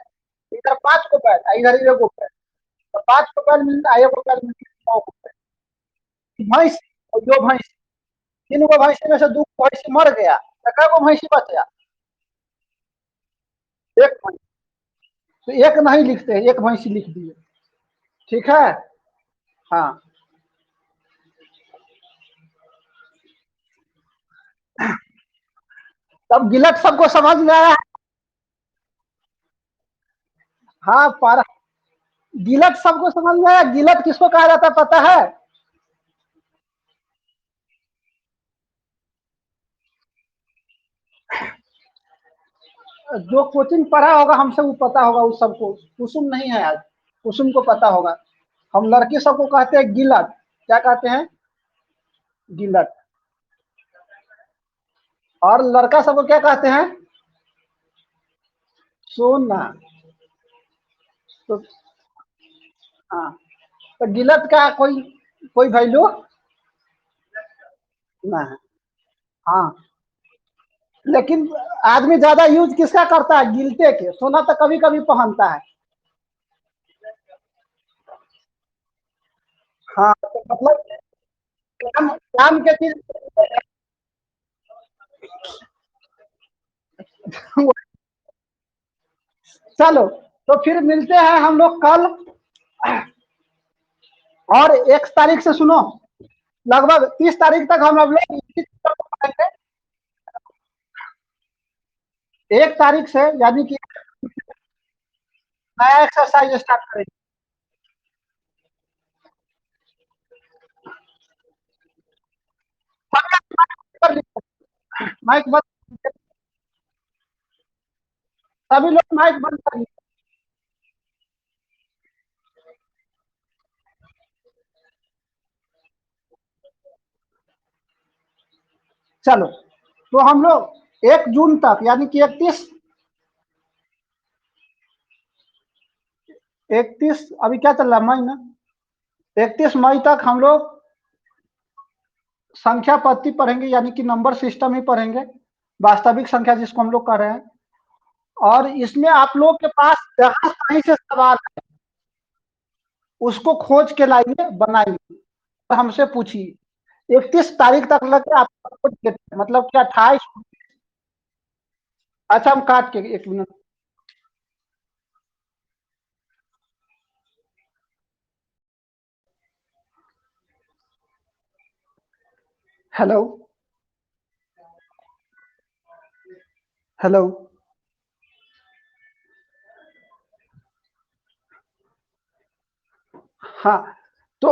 इधर 5 को बैल, इधर एगो बैल। तो 5 को बैल मिलता है, एगो बैल मिलता है, 9 को बैल। भैंस और दो भैंस, 3 गो भैंसी में से 2 भैंसी मर गया, तो कै गो भैंसी बच गया? एक भैंस। तो एक नहीं लिखते हैं, एक भैंसी लिख दिए। ठीक है। हाँ, तब गिलट सबको समझ में आया है? हाँ, पर गिलट सबको समझ में आया। गिलट किसको कहा जाता है पता है? जो कोचिंग पढ़ा होगा हमसे वो पता होगा उस सबको। कुसुम नहीं है आज, कुसुम को पता होगा। हम लड़के सबको कहते हैं गिलट। क्या कहते हैं? गिलट। और लड़का सबको क्या कहते हैं? सोना। तो हाँ, तो गिलट का कोई कोई वैल्यू ना है। हाँ, लेकिन आदमी ज्यादा यूज किसका करता है? गिलटे के। सोना तो कभी कभी पहनता है। हाँ, तो मतलब काम काम के चीज। चलो, तो फिर मिलते हैं हम लोग कल। और 1 तारीख से सुनो, लगभग 30 तारीख तक हम लोग इसी चीज़ को पढ़ेंगे। 1 तारीख से यानी कि नया एक्सरसाइज स्टार्ट करेंगे। माइक बंद, सभी लोग माइक बंद कर लीजिए। चलो, तो हम लोग 1 जून तक यानी कि 31 अभी क्या चल रहा है, मई ना? 31 मई तक हम लोग संख्या पद्धति पढ़ेंगे, यानी कि नंबर सिस्टम ही पढ़ेंगे, वास्तविक संख्या जिसको हम लोग कर रहे हैं। और इसमें आप लोग के पास जहां कहीं से सवाल है उसको खोज के लाइए, बनाइए और हमसे पूछिए। 31 तारीख तक लगे आप खोज के, मतलब कि 28। अच्छा, हम काट के 1 मिनट। Hello, hello. हाँ, तो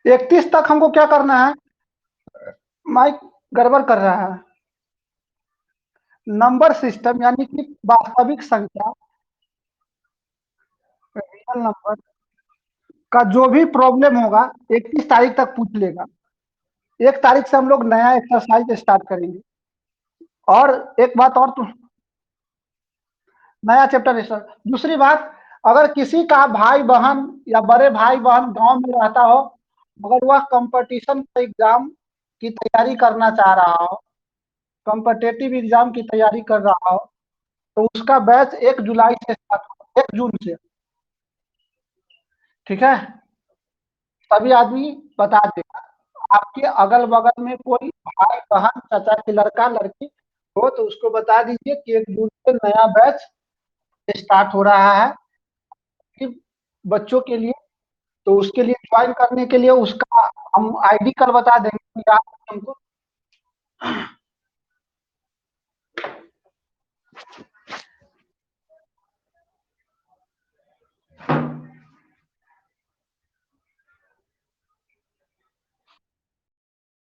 31 तक हमको क्या करना है? माइक गड़बड़ कर रहा है। नंबर सिस्टम यानी कि वास्तविक संख्या, रियल नंबर का जो भी प्रॉब्लम होगा 31 तारीख तक पूछ लेगा। 1 तारीख से हम लोग नया एक्सरसाइज स्टार्ट करेंगे। और एक बात और, तो नया चैप्टर स्टार्ट। दूसरी बात, अगर किसी का भाई बहन या बड़े भाई बहन गांव में रहता हो, अगर वह कंपटीशन एग्जाम की तैयारी करना चाह रहा हो, कॉम्पिटेटिव एग्जाम की तैयारी कर रहा हो, तो उसका बैच 1 जुलाई से स्टार्ट हो, 1 जून से। ठीक है, सभी आदमी बता देगा। आपके अगल बगल में कोई भाई बहन चाचा के लड़का लड़की हो तो उसको बता दीजिए कि 1 जून से नया बैच स्टार्ट हो रहा है कि बच्चों के लिए। तो उसके लिए ज्वाइन करने के लिए उसका हम आईडी कल बता देंगे कि आप हमको